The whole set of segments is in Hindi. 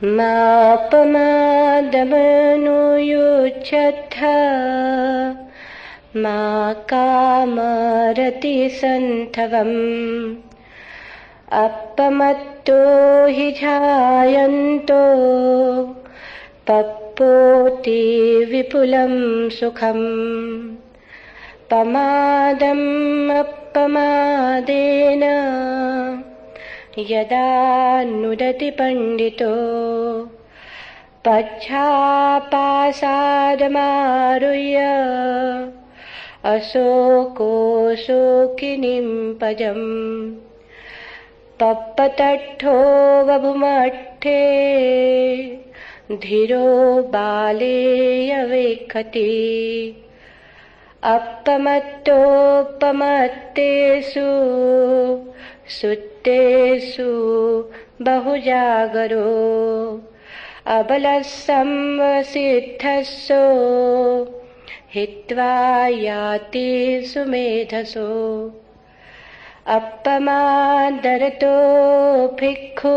मापमादमनुयुच्छथ मा कामरतिसन्थवम् अपमत्तो हि जायन्तो पप्पोति विपुलं सुखम् पमादम् अपमादेन यदा नुदति पण्डितो पच्छापासादमारुह्य अशोको शोकिनीं पजम् पप्पतट्ठो वभुमट्ठे धीरो बाले अवेक्षति अपमत्तोपमत्तेषु सुत्तेषु बहुजागरो अबलसंवसिद्धस्सो हित्वा याति सुमेधसो अपमादरतो भिक्खु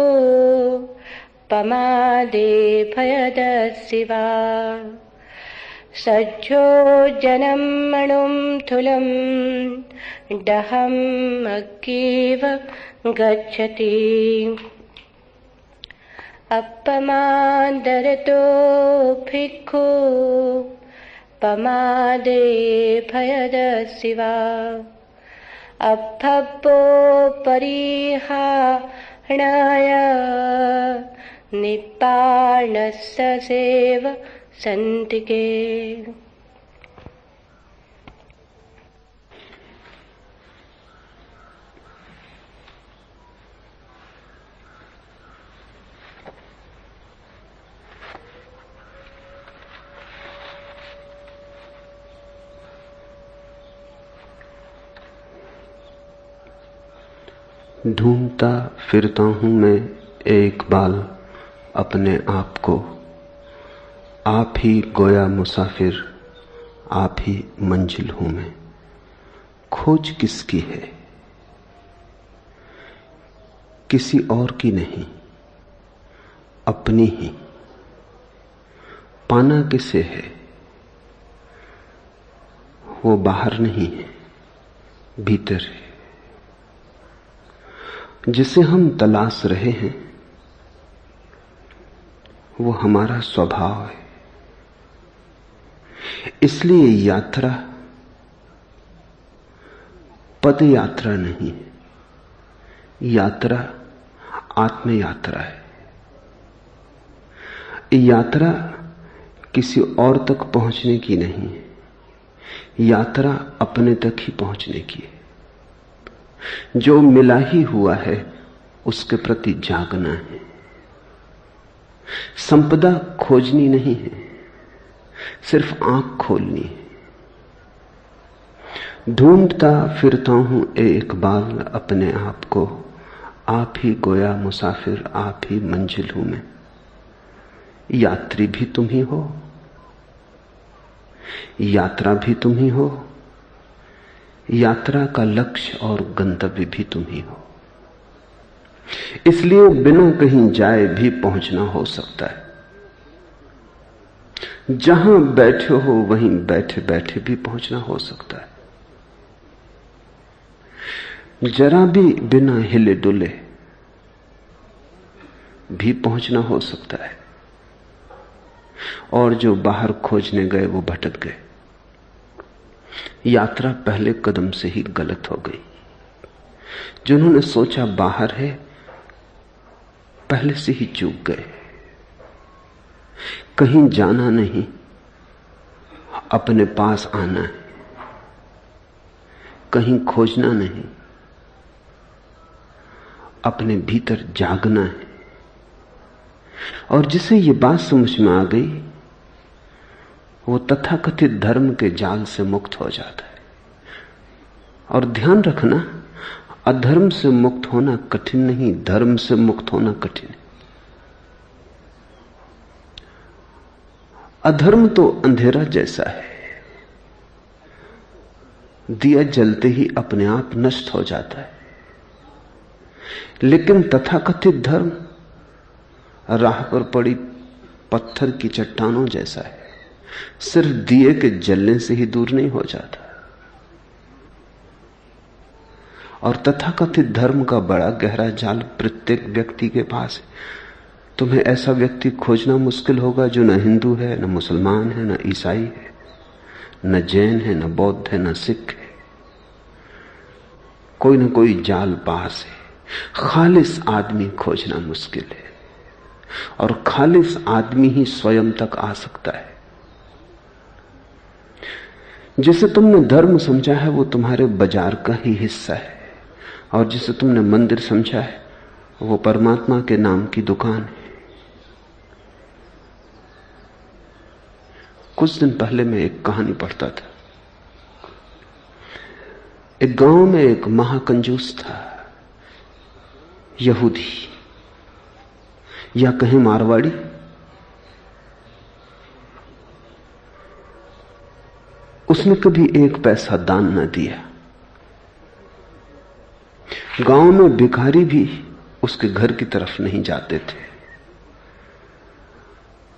पमादे भयदस्सिवा सज्जो जनं मणुं थुलं दहम् अग्गीव गच्छति अपमादरतो भिक्खु पमादे भयदस्सिवा अभ्भोपरिहाणाय निप्पाणस्य सेव संतिके। ढूंढता फिरता हूं मैं एक बाल अपने आप को, आप ही गोया मुसाफिर, आप ही मंजिल हूं मैं। खोज किसकी है? किसी और की नहीं, अपनी ही। पाना किसे है? वो बाहर नहीं है, भीतर है। जिसे हम तलाश रहे हैं वो हमारा स्वभाव है। इसलिए यात्रा पद यात्रा नहीं है, यात्रा आत्म यात्रा है। यात्रा किसी और तक पहुंचने की नहीं है, यात्रा अपने तक ही पहुंचने की है। जो मिला ही हुआ है उसके प्रति जागना है। संपदा खोजनी नहीं है, सिर्फ आंख खोलनी है। ढूंढता फिरता हूं एक बाल अपने आप को, आप ही गोया मुसाफिर, आप ही मंजिल हूं मैं। यात्री भी तुम ही हो, यात्रा भी तुम ही हो, यात्रा का लक्ष्य और गंतव्य भी तुम ही हो। इसलिए बिना कहीं जाए भी पहुंचना हो सकता है। जहां बैठे हो वहीं बैठे बैठे भी पहुंचना हो सकता है। जरा भी बिना हिले डुले भी पहुंचना हो सकता है। और जो बाहर खोजने गए वो भटक गए। यात्रा पहले कदम से ही गलत हो गई। जिन्होंने सोचा बाहर है, पहले से ही चूक गए। कहीं जाना नहीं, अपने पास आना है। कहीं खोजना नहीं, अपने भीतर जागना है। और जिसे ये बात समझ में आ गई वो तथाकथित धर्म के जाल से मुक्त हो जाता है। और ध्यान रखना, अधर्म से मुक्त होना कठिन नहीं, धर्म से मुक्त होना कठिन है। अधर्म तो अंधेरा जैसा है, दिया जलते ही अपने आप नष्ट हो जाता है। लेकिन तथाकथित धर्म राह पर पड़ी पत्थर की चट्टानों जैसा है, सिर्फ दिए के जलने से ही दूर नहीं हो जाता। और तथाकथित धर्म का बड़ा गहरा जाल प्रत्येक व्यक्ति के पास है। तुम्हें ऐसा व्यक्ति खोजना मुश्किल होगा जो न हिंदू है, न मुसलमान है, न ईसाई है, न जैन है, न बौद्ध है, न सिख है। कोई न कोई जाल पास है। खालिस आदमी खोजना मुश्किल है, और खालिस आदमी ही स्वयं तक आ सकता है। जिसे तुमने धर्म समझा है वो तुम्हारे बाजार का ही हिस्सा है, और जिसे तुमने मंदिर समझा है वो परमात्मा के नाम की दुकान है। कुछ दिन पहले मैं एक कहानी पढ़ता था। एक गांव में एक महाकंजूस था, यहूदी या कहें मारवाड़ी। उसने कभी एक पैसा दान न दिया। गांव में भिखारी भी उसके घर की तरफ नहीं जाते थे।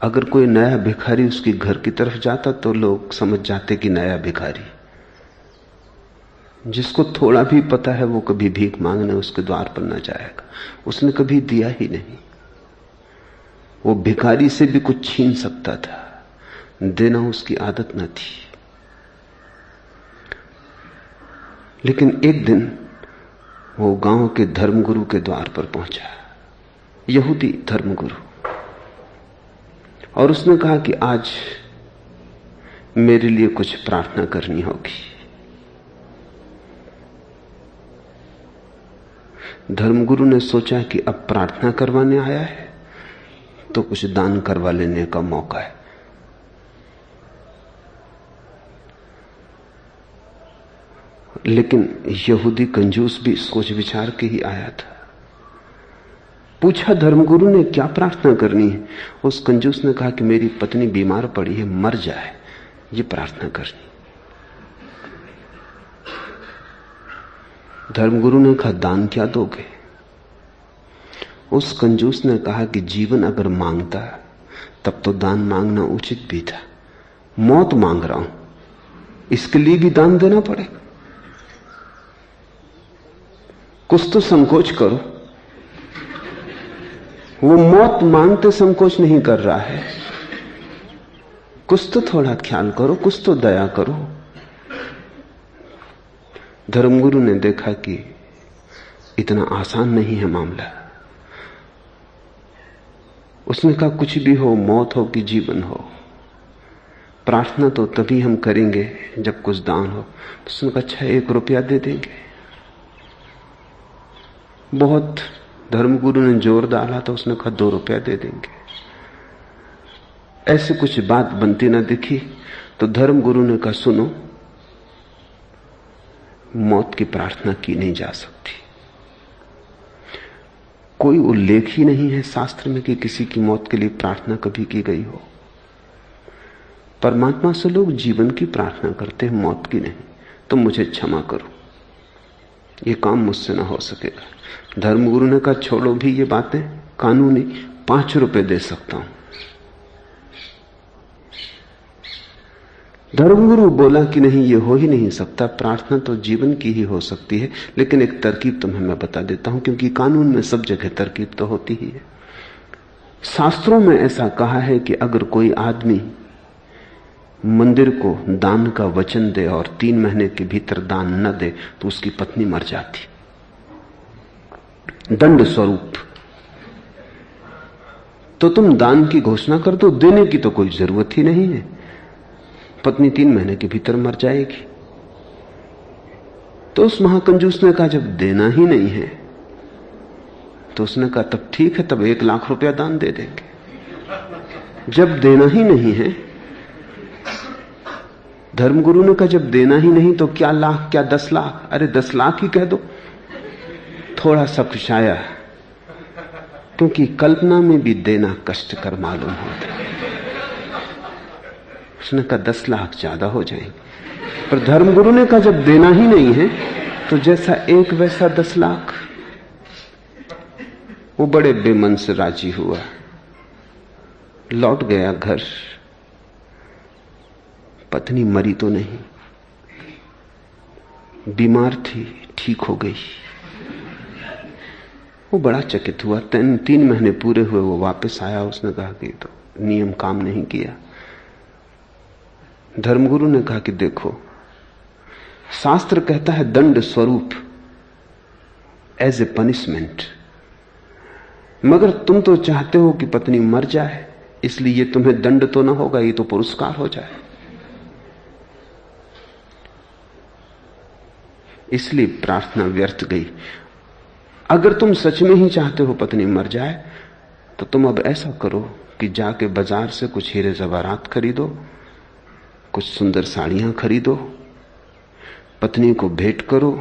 अगर कोई नया भिखारी उसके घर की तरफ जाता तो लोग समझ जाते कि नया भिखारी। जिसको थोड़ा भी पता है वो कभी भीख मांगने उसके द्वार पर न जाएगा। उसने कभी दिया ही नहीं। वो भिखारी से भी कुछ छीन सकता था, देना उसकी आदत न थी। लेकिन एक दिन वो गांव के धर्मगुरु के द्वार पर पहुंचा, यहूदी धर्मगुरु, और उसने कहा कि आज मेरे लिए कुछ प्रार्थना करनी होगी। धर्मगुरु ने सोचा कि अब प्रार्थना करवाने आया है तो कुछ दान करवा लेने का मौका है। लेकिन यहूदी कंजूस भी सोच विचार के ही आया था। पूछा धर्मगुरु ने क्या प्रार्थना करनी है। उस कंजूस ने कहा कि मेरी पत्नी बीमार पड़ी है, मर जाए, ये प्रार्थना करनी। धर्मगुरु ने कहा दान क्या दोगे। उस कंजूस ने कहा कि जीवन अगर मांगता तब तो दान मांगना उचित भी था। मौत मांग रहा हूं, इसके लिए भी दान देना पड़ेगा। कुछ तो संकोच करो। वो मौत मांगते संकोच नहीं कर रहा है। कुछ तो थोड़ा ख्याल करो, कुछ तो दया करो। धर्मगुरु ने देखा कि इतना आसान नहीं है मामला। उसने कहा कुछ भी हो, मौत हो कि जीवन हो, प्रार्थना तो तभी हम करेंगे जब कुछ दान हो। तो उसने कहा अच्छा 1 रुपया दे देंगे। बहुत धर्मगुरु ने जोर डाला तो उसने कहा 2 रुपया दे देंगे। ऐसे कुछ बात बनती ना दिखी तो धर्मगुरु ने कहा सुनो, मौत की प्रार्थना की नहीं जा सकती। कोई उल्लेख ही नहीं है शास्त्र में कि किसी की मौत के लिए प्रार्थना कभी की गई हो। परमात्मा से लोग जीवन की प्रार्थना करते हैं, मौत की नहीं। तो मुझे क्षमा करो, ये काम मुझसे ना हो सकेगा। धर्मगुरु ने कहा छोड़ो भी ये बातें, कानूनी 5 रुपए दे सकता हूं। धर्मगुरु बोला कि नहीं, ये हो ही नहीं सकता, प्रार्थना तो जीवन की ही हो सकती है। लेकिन एक तरकीब तुम्हें मैं बता देता हूं, क्योंकि कानून में सब जगह तरकीब तो होती ही है। शास्त्रों में ऐसा कहा है कि अगर कोई आदमी मंदिर को दान का वचन दे और 3 महीने के भीतर दान न दे तो उसकी पत्नी मर जाती, दंड स्वरूप। तो तुम दान की घोषणा कर दो, देने की तो कोई जरूरत ही नहीं है, पत्नी 3 महीने के भीतर मर जाएगी। तो उस महाकंजूस ने कहा जब देना ही नहीं है तो उसने कहा तब ठीक है, तब 1 लाख रुपया दान दे देंगे। जब देना ही नहीं है, धर्मगुरु ने कहा जब देना ही नहीं तो क्या लाख, क्या 10 लाख? अरे 10 लाख ही कह दो। थोड़ा सा खुशाया, क्योंकि कल्पना में भी देना कष्टकर मालूम होता है। उसने कहा 10 लाख ज्यादा हो जाएंगे। पर धर्मगुरु ने कहा जब देना ही नहीं है तो जैसा 1 वैसा 10 लाख। वो बड़े बेमन से राजी हुआ। लौट गया घर। पत्नी मरी तो नहीं, बीमार थी, ठीक हो गई। वो बड़ा चकित हुआ। 3 महीने पूरे हुए, वो वापस आया। उसने कहा कि तो नियम काम नहीं किया। धर्मगुरु ने कहा कि देखो, शास्त्र कहता है दंड स्वरूप, एज ए पनिशमेंट, मगर तुम तो चाहते हो कि पत्नी मर जाए, इसलिए ये तुम्हें दंड तो ना होगा, ये तो पुरस्कार हो जाए। इसलिए प्रार्थना व्यर्थ गई। अगर तुम सच में ही चाहते हो पत्नी मर जाए, तो तुम अब ऐसा करो कि जाके बाजार से कुछ हीरे जवाहरात खरीदो, कुछ सुंदर साड़ियां खरीदो, पत्नी को भेंट करो।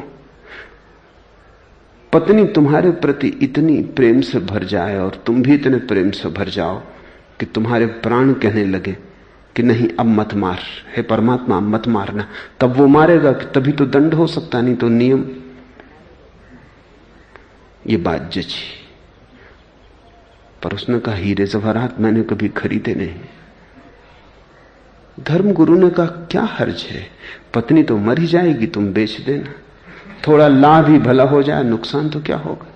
पत्नी तुम्हारे प्रति इतनी प्रेम से भर जाए और तुम भी इतने प्रेम से भर जाओ कि तुम्हारे प्राण कहने लगे कि नहीं, अब मत मार, हे परमात्मा मत मारना। तब वो मारेगा कि तभी तो दंड हो सकता, नहीं तो नियम। ये बात जची। पर उसने कहा हीरे जवाहरात मैंने कभी खरीदे नहीं। धर्मगुरु ने कहा क्या हर्ज है, पत्नी तो मर ही जाएगी, तुम बेच देना, थोड़ा लाभ ही भला हो जाए, नुकसान तो क्या होगा,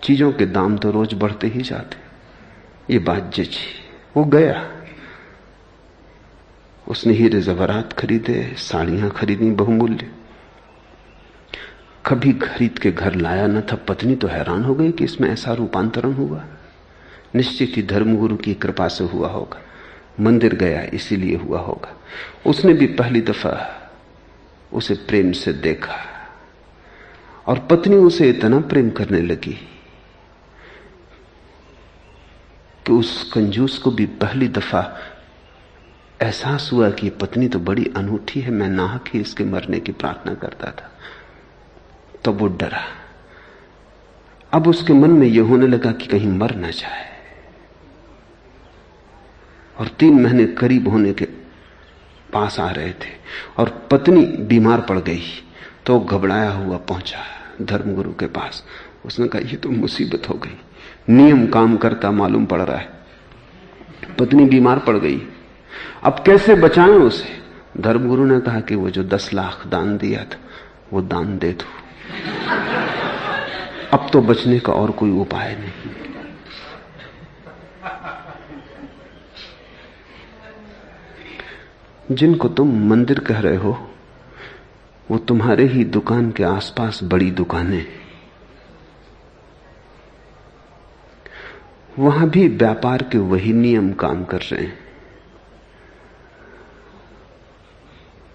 चीजों के दाम तो रोज बढ़ते ही जाते। ये बात जची। वो गया, उसने हीरे जवाहरात खरीदे, साड़ियां खरीदी बहुमूल्य, कभी खरीद के घर लाया न था। पत्नी तो हैरान हो गई कि इसमें ऐसा रूपांतरण हुआ। निश्चित ही धर्मगुरु की कृपा से हुआ होगा, मंदिर गया इसीलिए हुआ होगा। उसने भी पहली दफा उसे प्रेम से देखा और पत्नी उसे इतना प्रेम करने लगी कि उस कंजूस को भी पहली दफा एहसास हुआ कि पत्नी तो बड़ी अनूठी है, मैं नाहक ही इसके मरने की प्रार्थना करता था। तो वो डरा। अब उसके मन में यह होने लगा कि कहीं मर न जाए। और 3 महीने करीब होने के पास आ रहे थे और पत्नी बीमार पड़ गई, तो घबराया हुआ पहुंचा धर्मगुरु के पास। उसने कहा ये तो मुसीबत हो गई, नियम काम करता मालूम पड़ रहा है, पत्नी बीमार पड़ गई, अब कैसे बचाएं उसे। धर्मगुरु ने कहा कि वो जो 10 लाख दान दिया था वो दान दे दो, अब तो बचने का और कोई उपाय नहीं। जिनको तुम मंदिर कह रहे हो वो तुम्हारे ही दुकान के आसपास बड़ी दुकानें, वहां भी व्यापार के वही नियम काम कर रहे हैं।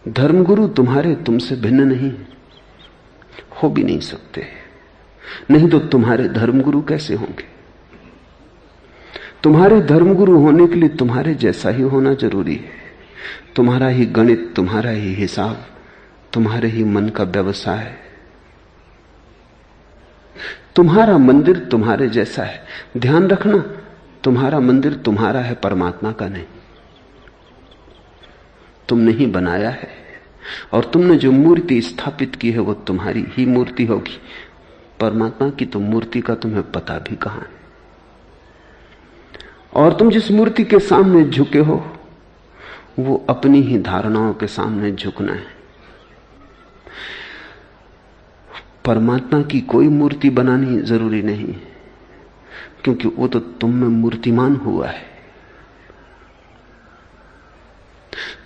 धर्मगुरु तुम्हारे तुमसे भिन्न नहीं, हो भी नहीं सकते, नहीं तो तुम्हारे धर्मगुरु कैसे होंगे। तुम्हारे धर्मगुरु होने के लिए तुम्हारे जैसा ही होना जरूरी है। तुम्हारा ही गणित, तुम्हारा ही हिसाब, तुम्हारे ही मन का व्यवसाय, तुम्हारा मंदिर तुम्हारे जैसा है। ध्यान रखना, तुम्हारा मंदिर तुम्हारा है, परमात्मा का नहीं। तुमने ही बनाया है और तुमने जो मूर्ति स्थापित की है वो तुम्हारी ही मूर्ति होगी। परमात्मा की तो मूर्ति का तुम्हें पता भी कहां है। और तुम जिस मूर्ति के सामने झुके हो वो अपनी ही धारणाओं के सामने झुकना है। परमात्मा की कोई मूर्ति बनानी जरूरी नहीं है, क्योंकि वो तो तुम में मूर्तिमान हुआ है।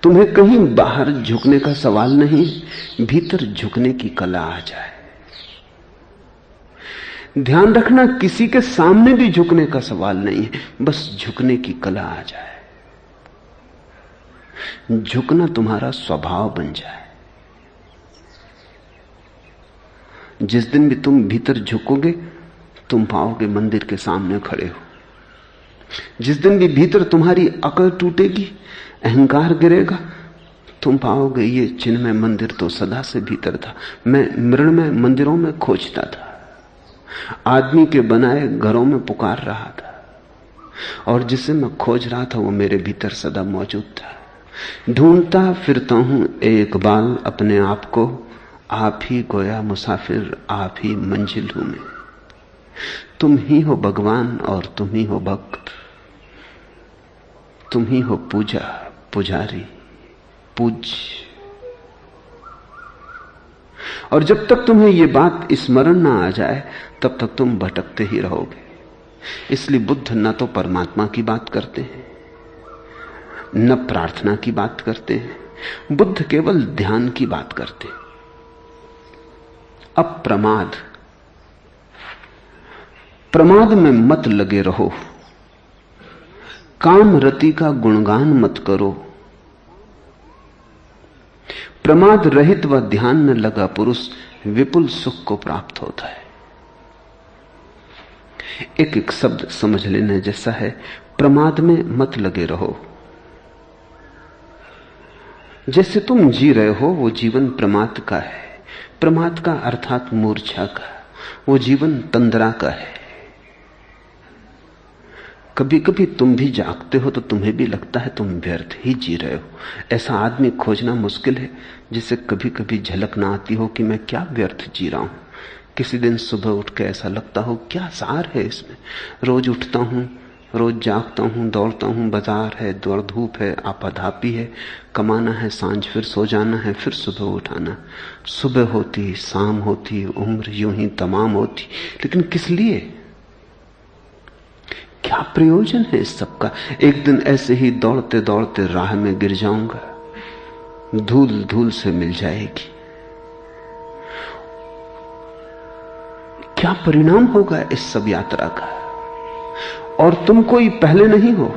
तुम्हें कहीं बाहर झुकने का सवाल नहीं, भीतर झुकने की कला आ जाए। ध्यान रखना, किसी के सामने भी झुकने का सवाल नहीं है, बस झुकने की कला आ जाए। झुकना तुम्हारा स्वभाव बन जाए। जिस दिन भी तुम भीतर झुकोगे तुम पाओगे मंदिर के सामने खड़े हो। जिस दिन भी भीतर तुम्हारी अकल टूटेगी, अहंकार गिरेगा, तुम पाओगे ये चिन्मय मंदिर तो सदा से भीतर था। मैं मृण्मय मंदिरों में खोजता था, आदमी के बनाए घरों में पुकार रहा था, और जिसे मैं खोज रहा था वो मेरे भीतर सदा मौजूद था। ढूंढता फिरता हूं एक बाल अपने आप को, आप ही गोया मुसाफिर, आप ही मंजिल हूं मैं। तुम ही हो भगवान और तुम ही हो भक्त। तुम ही हो पूजा, पुजारी, पूज्य। और जब तक तुम्हें यह बात स्मरण ना आ जाए तब तक तुम भटकते ही रहोगे। इसलिए बुद्ध न तो परमात्मा की बात करते हैं, न प्रार्थना की बात करते हैं। बुद्ध केवल ध्यान की बात करते हैं। अप्रमाद, प्रमाद में मत लगे रहो, काम रति का गुणगान मत करो। प्रमाद रहित व ध्यान न लगा पुरुष विपुल सुख को प्राप्त होता है। एक एक शब्द समझ लेने जैसा है। प्रमाद में मत लगे रहो। जैसे तुम जी रहे हो वो जीवन प्रमाद का है। प्रमाद का अर्थात मूर्छा का। वो जीवन तंद्रा का है। कभी कभी तुम भी जागते हो तो तुम्हें भी लगता है तुम व्यर्थ ही जी रहे हो। ऐसा आदमी खोजना मुश्किल है जिसे कभी कभी झलक ना आती हो कि मैं क्या व्यर्थ जी रहा हूं। किसी दिन सुबह उठ के ऐसा लगता हो क्या सार है इसमें। रोज उठता हूं, रोज जागता हूं, दौड़ता हूं, बाजार है, दौड़ धूप है, आपाधापी है, कमाना है, सांझ फिर सो जाना है, फिर सुबह उठाना। सुबह होती, शाम होती, उम्र यूं ही तमाम होती, लेकिन किस लिए? क्या प्रयोजन है इस सब का? एक दिन ऐसे ही दौड़ते दौड़ते राह में गिर जाऊंगा, धूल धूल से मिल जाएगी। क्या परिणाम होगा इस सब यात्रा का? और तुम कोई पहले नहीं हो।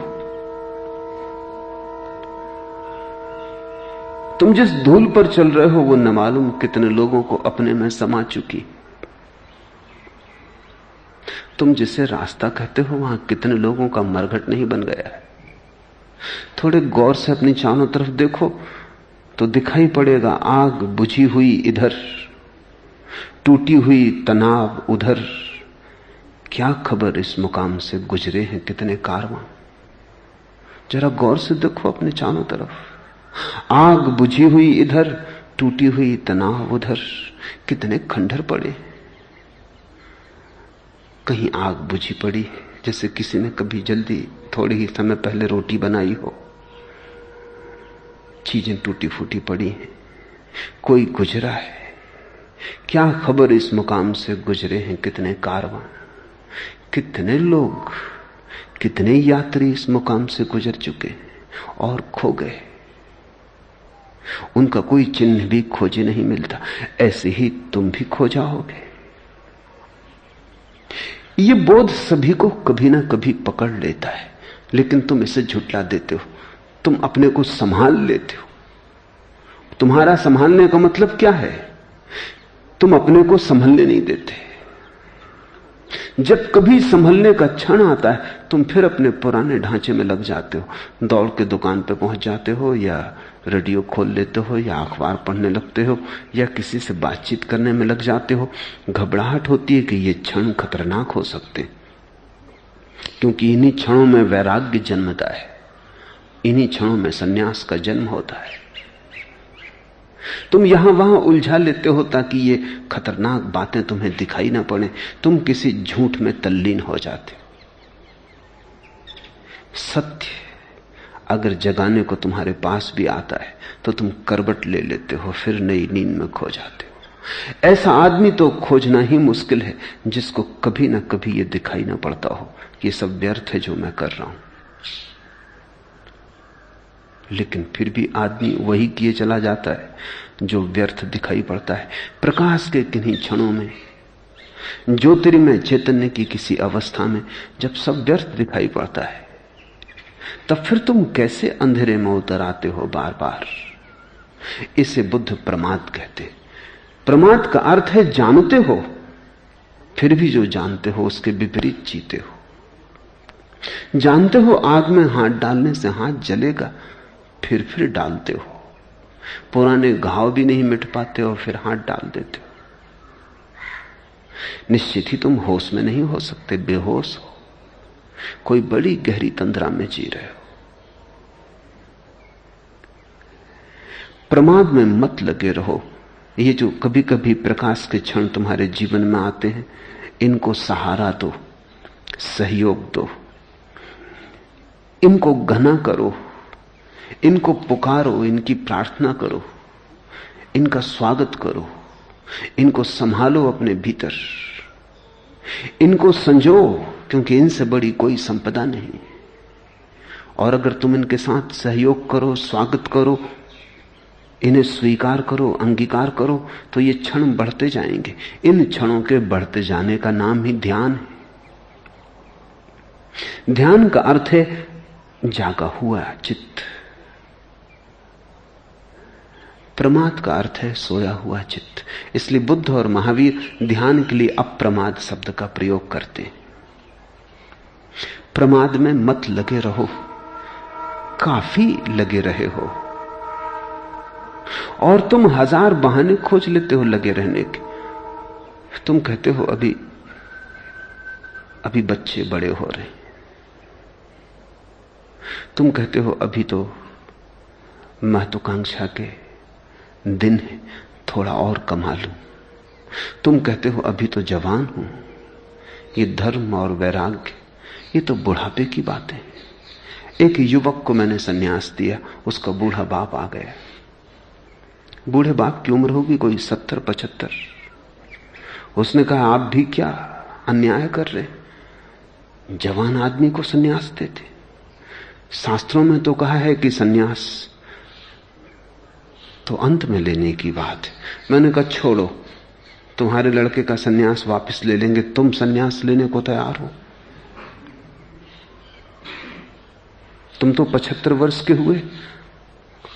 तुम जिस धूल पर चल रहे हो वो न मालूम कितने लोगों को अपने में समा चुकी। तुम जिसे रास्ता कहते हो वहां कितने लोगों का मरघट नहीं बन गया है। थोड़े गौर से अपनी चारों तरफ देखो तो दिखाई पड़ेगा आग बुझी हुई इधर, टूटी हुई तनाव उधर। क्या खबर इस मुकाम से गुजरे हैं कितने कारवां। जरा गौर से देखो अपने चारों तरफ। आग बुझी हुई इधर, टूटी हुई तनाव उधर। कितने खंडहर पड़े। कहीं आग बुझी पड़ी है जैसे किसी ने कभी जल्दी थोड़ी ही समय पहले रोटी बनाई हो। चीजें टूटी फूटी पड़ी हैं। कोई गुजरा है। क्या खबर इस मुकाम से गुजरे हैं कितने कारवां। कितने लोग, कितने यात्री इस मुकाम से गुजर चुके और खो गए। उनका कोई चिन्ह भी खोजे नहीं मिलता। ऐसे ही तुम भी खो जाओगे। ये बोध सभी को कभी ना कभी पकड़ लेता है, लेकिन तुम इसे झुठला देते हो। तुम अपने को संभाल लेते हो। तुम्हारा संभालने का मतलब क्या है? तुम अपने को संभलने नहीं देते। जब कभी संभलने का क्षण आता है तुम फिर अपने पुराने ढांचे में लग जाते हो। दौड़ के दुकान पे पहुंच जाते हो, या रेडियो खोल लेते हो, या अखबार पढ़ने लगते हो, या किसी से बातचीत करने में लग जाते हो। घबराहट होती है कि ये क्षण खतरनाक हो सकते, क्योंकि इन्हीं क्षणों में वैराग्य जन्मता है। इन्हीं क्षणों में सन्यास का जन्म होता है। तुम यहां वहां उलझा लेते हो ताकि ये खतरनाक बातें तुम्हें दिखाई ना पड़े। तुम किसी झूठ में तल्लीन हो जाते हो। सत्य अगर जगाने को तुम्हारे पास भी आता है तो तुम करवट ले लेते हो, फिर नई नींद में खो जाते हो। ऐसा आदमी तो खोजना ही मुश्किल है जिसको कभी ना कभी ये दिखाई ना पड़ता हो कि ये सब व्यर्थ है जो मैं कर रहा हूं। लेकिन फिर भी आदमी वही किए चला जाता है जो व्यर्थ दिखाई पड़ता है। प्रकाश के किन्हीं क्षणों में, ज्योतिर्मय चैतन्य की किसी अवस्था में जब सब व्यर्थ दिखाई पड़ता है, तब फिर तुम कैसे अंधेरे में उतर आते हो बार बार। इसे बुद्ध प्रमाद कहते। प्रमाद का अर्थ है जानते हो, फिर भी जो जानते हो उसके विपरीत जीते हो। जानते हो आग में हाथ डालने से हाथ जलेगा, फिर डालते हो। पुराने घाव भी नहीं मिट पाते और फिर हाथ डाल देते हो। निश्चित ही तुम होश में नहीं हो सकते, बेहोश हो। कोई बड़ी गहरी तंद्रा में जी रहे हो। प्रमाद में मत लगे रहो। ये जो कभी कभी प्रकाश के क्षण तुम्हारे जीवन में आते हैं, इनको सहारा दो, सहयोग दो। इनको घना करो, इनको पुकारो, इनकी प्रार्थना करो, इनका स्वागत करो, इनको संभालो अपने भीतर, इनको संजो, क्योंकि इनसे बड़ी कोई संपदा नहीं। और अगर तुम इनके साथ सहयोग करो, स्वागत करो, इन्हें स्वीकार करो, अंगीकार करो, तो ये क्षण बढ़ते जाएंगे। इन क्षणों के बढ़ते जाने का नाम ही ध्यान है। ध्यान का अर्थ है जागा हुआ चित्त, प्रमाद का अर्थ है सोया हुआ चित्त। इसलिए बुद्ध और महावीर ध्यान के लिए अप्रमाद शब्द का प्रयोग करते हैं। प्रमाद में मत लगे रहो, काफी लगे रहे हो, और तुम हजार बहाने खोज लेते हो लगे रहने के। तुम कहते हो अभी अभी बच्चे बड़े हो रहे, तुम कहते हो अभी तो महत्वाकांक्षा के दिन है, थोड़ा और कमा लूं। तुम कहते हो अभी तो जवान हूं, ये धर्म और वैराग्य ये तो बुढ़ापे की बात है। एक युवक को मैंने सन्यास दिया, उसका बूढ़ा बाप आ गया। बूढ़े बाप की उम्र होगी कोई 70-75। उसने कहा आप भी क्या अन्याय कर रहे, जवान आदमी को सन्यास देते। शास्त्रों में तो कहा है कि सन्यास तो अंत में लेने की बात है। मैंने कहा छोड़ो, तुम्हारे लड़के का सन्यास वापस ले लेंगे, तुम सन्यास लेने को तैयार हो? तुम तो 75 वर्ष के हुए,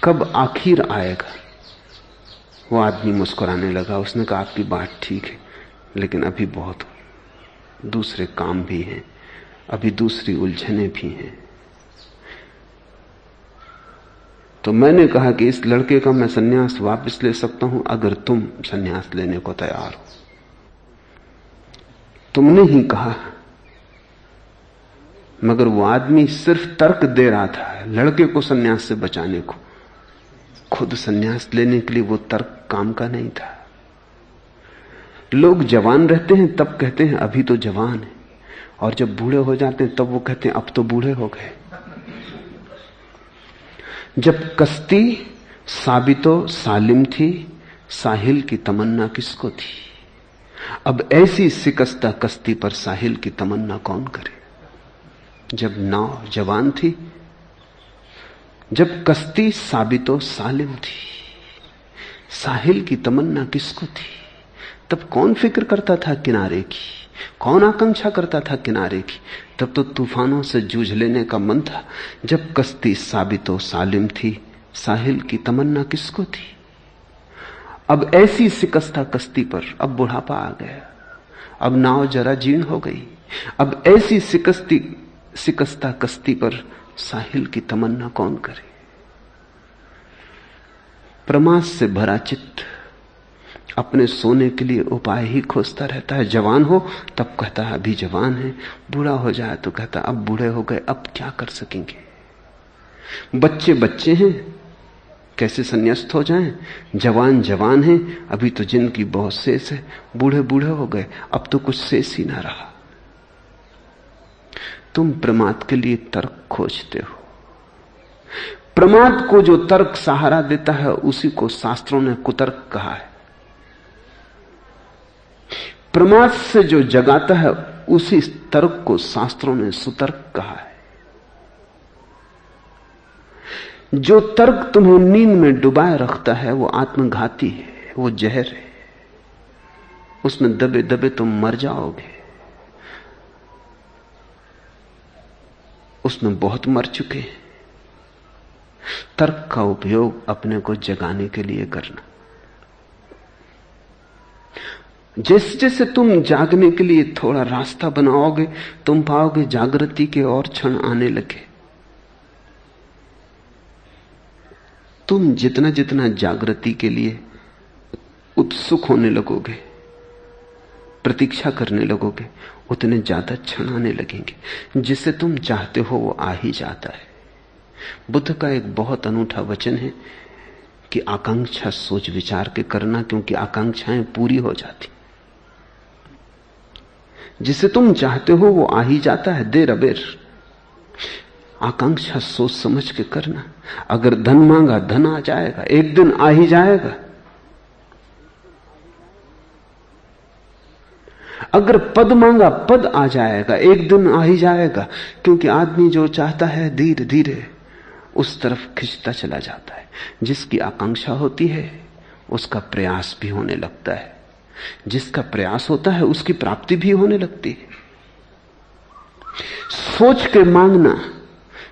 कब आखिर आएगा? वो आदमी मुस्कुराने लगा। उसने कहा आपकी बात ठीक है, लेकिन अभी बहुत दूसरे काम भी हैं, अभी दूसरी उलझने भी हैं। तो मैंने कहा कि इस लड़के का मैं सन्यास वापस ले सकता हूं अगर तुम सन्यास लेने को तैयार हो। तुमने ही कहा, मगर वो आदमी सिर्फ तर्क दे रहा था लड़के को सन्यास से बचाने को, खुद सन्यास लेने के लिए वो तर्क काम का नहीं था। लोग जवान रहते हैं तब कहते हैं अभी तो जवान है, और जब बूढ़े हो जाते हैं तब वो कहते हैं अब तो बूढ़े हो गए। जब कश्ती साबितो सालिम थी, साहिल की तमन्ना किसको थी? अब ऐसी शिकस्ता कश्ती पर साहिल की तमन्ना कौन करे? जब नाव जवान थी, जब कश्ती साबितो सालिम थी, साहिल की तमन्ना किसको थी? तब कौन फिक्र करता था किनारे की, कौन आकांक्षा करता था किनारे की? तब तो तूफानों से जूझ लेने का मन था। जब कश्ती साबितो सालिम थी, साहिल की तमन्ना किसको थी? अब ऐसी शिकस्ता कश्ती पर, अब बुढ़ापा आ गया, अब नाव जरा जीर्ण हो गई, अब ऐसी शिकस्ता कश्ती पर साहिल की तमन्ना कौन करे? प्रमाद से भरा चित्त अपने सोने के लिए उपाय ही खोजता रहता है। जवान हो तब कहता है अभी जवान है, बूढ़ा हो जाए तो कहता अब बूढ़े हो गए, अब क्या कर सकेंगे? बच्चे बच्चे हैं, कैसे संन्यास्त हो जाएं? जवान जवान हैं, अभी तो जिनकी बहुत शेष है, बूढ़े बूढ़े हो गए, अब तो कुछ शेष ही ना रहा। तुम प्रमाद के लिए तर्क खोजते हो। प्रमाद को जो तर्क सहारा देता है उसी को शास्त्रों ने कुतर्क कहा है। प्रमाद से जो जगाता है उसी तर्क को शास्त्रों ने सुतर्क कहा है। जो तर्क तुम्हें नींद में डुबाए रखता है वो आत्मघाती है, वो जहर है, उसमें दबे दबे तुम मर जाओगे। उसमें बहुत मर चुके हैं। तर्क का उपयोग अपने को जगाने के लिए करना। जैसे जैसे तुम जागने के लिए थोड़ा रास्ता बनाओगे, तुम पाओगे जागृति के और क्षण आने लगे। तुम जितना जितना जागृति के लिए उत्सुक होने लगोगे, प्रतीक्षा करने लगोगे, उतने ज्यादा क्षण आने लगेंगे। जिसे तुम चाहते हो वो आ ही जाता है। बुद्ध का एक बहुत अनूठा वचन है कि आकांक्षा सोच विचार के करना, क्योंकि आकांक्षाएं पूरी हो जाती। जिसे तुम चाहते हो वो आ ही जाता है, देर अबेर। आकांक्षा सोच समझ के करना। अगर धन मांगा, धन आ जाएगा, एक दिन आ ही जाएगा। अगर पद मांगा, पद आ जाएगा, एक दिन आ ही जाएगा। क्योंकि आदमी जो चाहता है धीरे धीरे उस तरफ खिंचता चला जाता है। जिसकी आकांक्षा होती है उसका प्रयास भी होने लगता है, जिसका प्रयास होता है उसकी प्राप्ति भी होने लगती है। सोच के मांगना,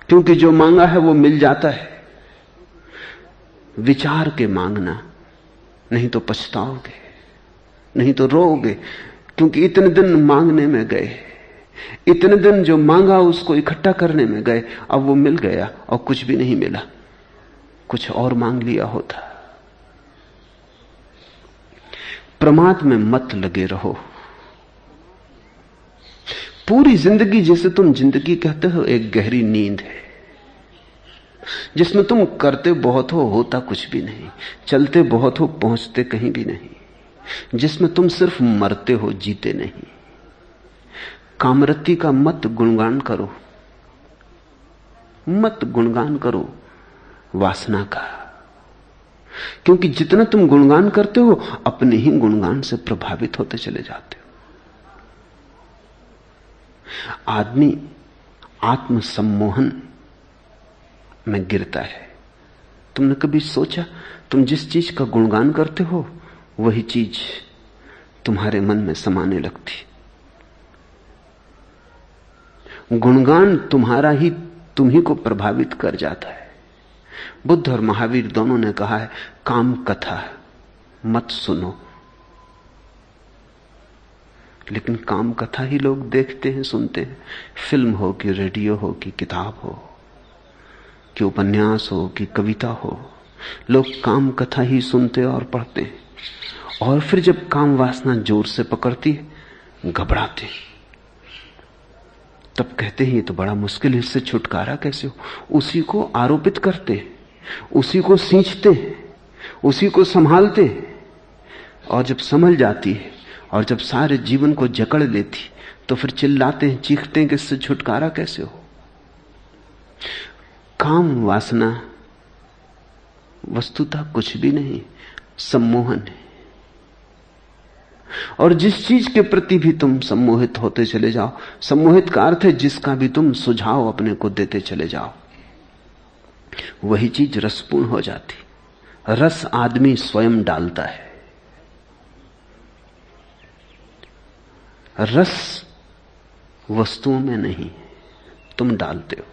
क्योंकि जो मांगा है वो मिल जाता है। विचार के मांगना, नहीं तो पछताओगे, नहीं तो रोओगे, क्योंकि इतने दिन मांगने में गए, इतने दिन जो मांगा उसको इकट्ठा करने में गए, अब वो मिल गया और कुछ भी नहीं मिला, कुछ और मांग लिया होता। प्रमाद में मत लगे रहो। पूरी जिंदगी जिसे तुम जिंदगी कहते हो एक गहरी नींद है, जिसमें तुम करते बहुत हो, होता कुछ भी नहीं, चलते बहुत हो, पहुंचते कहीं भी नहीं, जिसमें तुम सिर्फ मरते हो, जीते नहीं। कामरति का मत गुणगान करो, मत गुणगान करो वासना का, क्योंकि जितना तुम गुणगान करते हो अपने ही गुणगान से प्रभावित होते चले जाते हो। आदमी आत्म सम्मोहन में गिरता है। तुमने कभी सोचा, तुम जिस चीज का गुणगान करते हो वही चीज तुम्हारे मन में समाने लगती। गुणगान तुम्हारा ही तुम ही को प्रभावित कर जाता है। बुद्ध और महावीर दोनों ने कहा है, काम कथा मत सुनो। लेकिन काम कथा ही लोग देखते हैं, सुनते हैं। फिल्म हो कि रेडियो हो कि किताब हो कि उपन्यास हो कि कविता हो, लोग काम कथा ही सुनते और पढ़ते हैं। और फिर जब काम वासना जोर से पकड़ती है, घबराते, तब कहते हैं ये तो बड़ा मुश्किल है, इससे छुटकारा कैसे हो। उसी को आरोपित करते, उसी को सींचते, उसी को संभालते। और जब संभल जाती है और जब सारे जीवन को जकड़ लेती, तो फिर चिल्लाते हैं, चीखते हैं कि इससे छुटकारा कैसे हो। काम वासना वस्तुतः कुछ भी नहीं, सम्मोहन है। और जिस चीज के प्रति भी तुम सम्मोहित होते चले जाओ, सम्मोहित का अर्थ है जिसका भी तुम सुझाव अपने को देते चले जाओ, वही चीज रसपूर्ण हो जाती। रस आदमी स्वयं डालता है। रस वस्तुओं में नहीं, तुम डालते हो।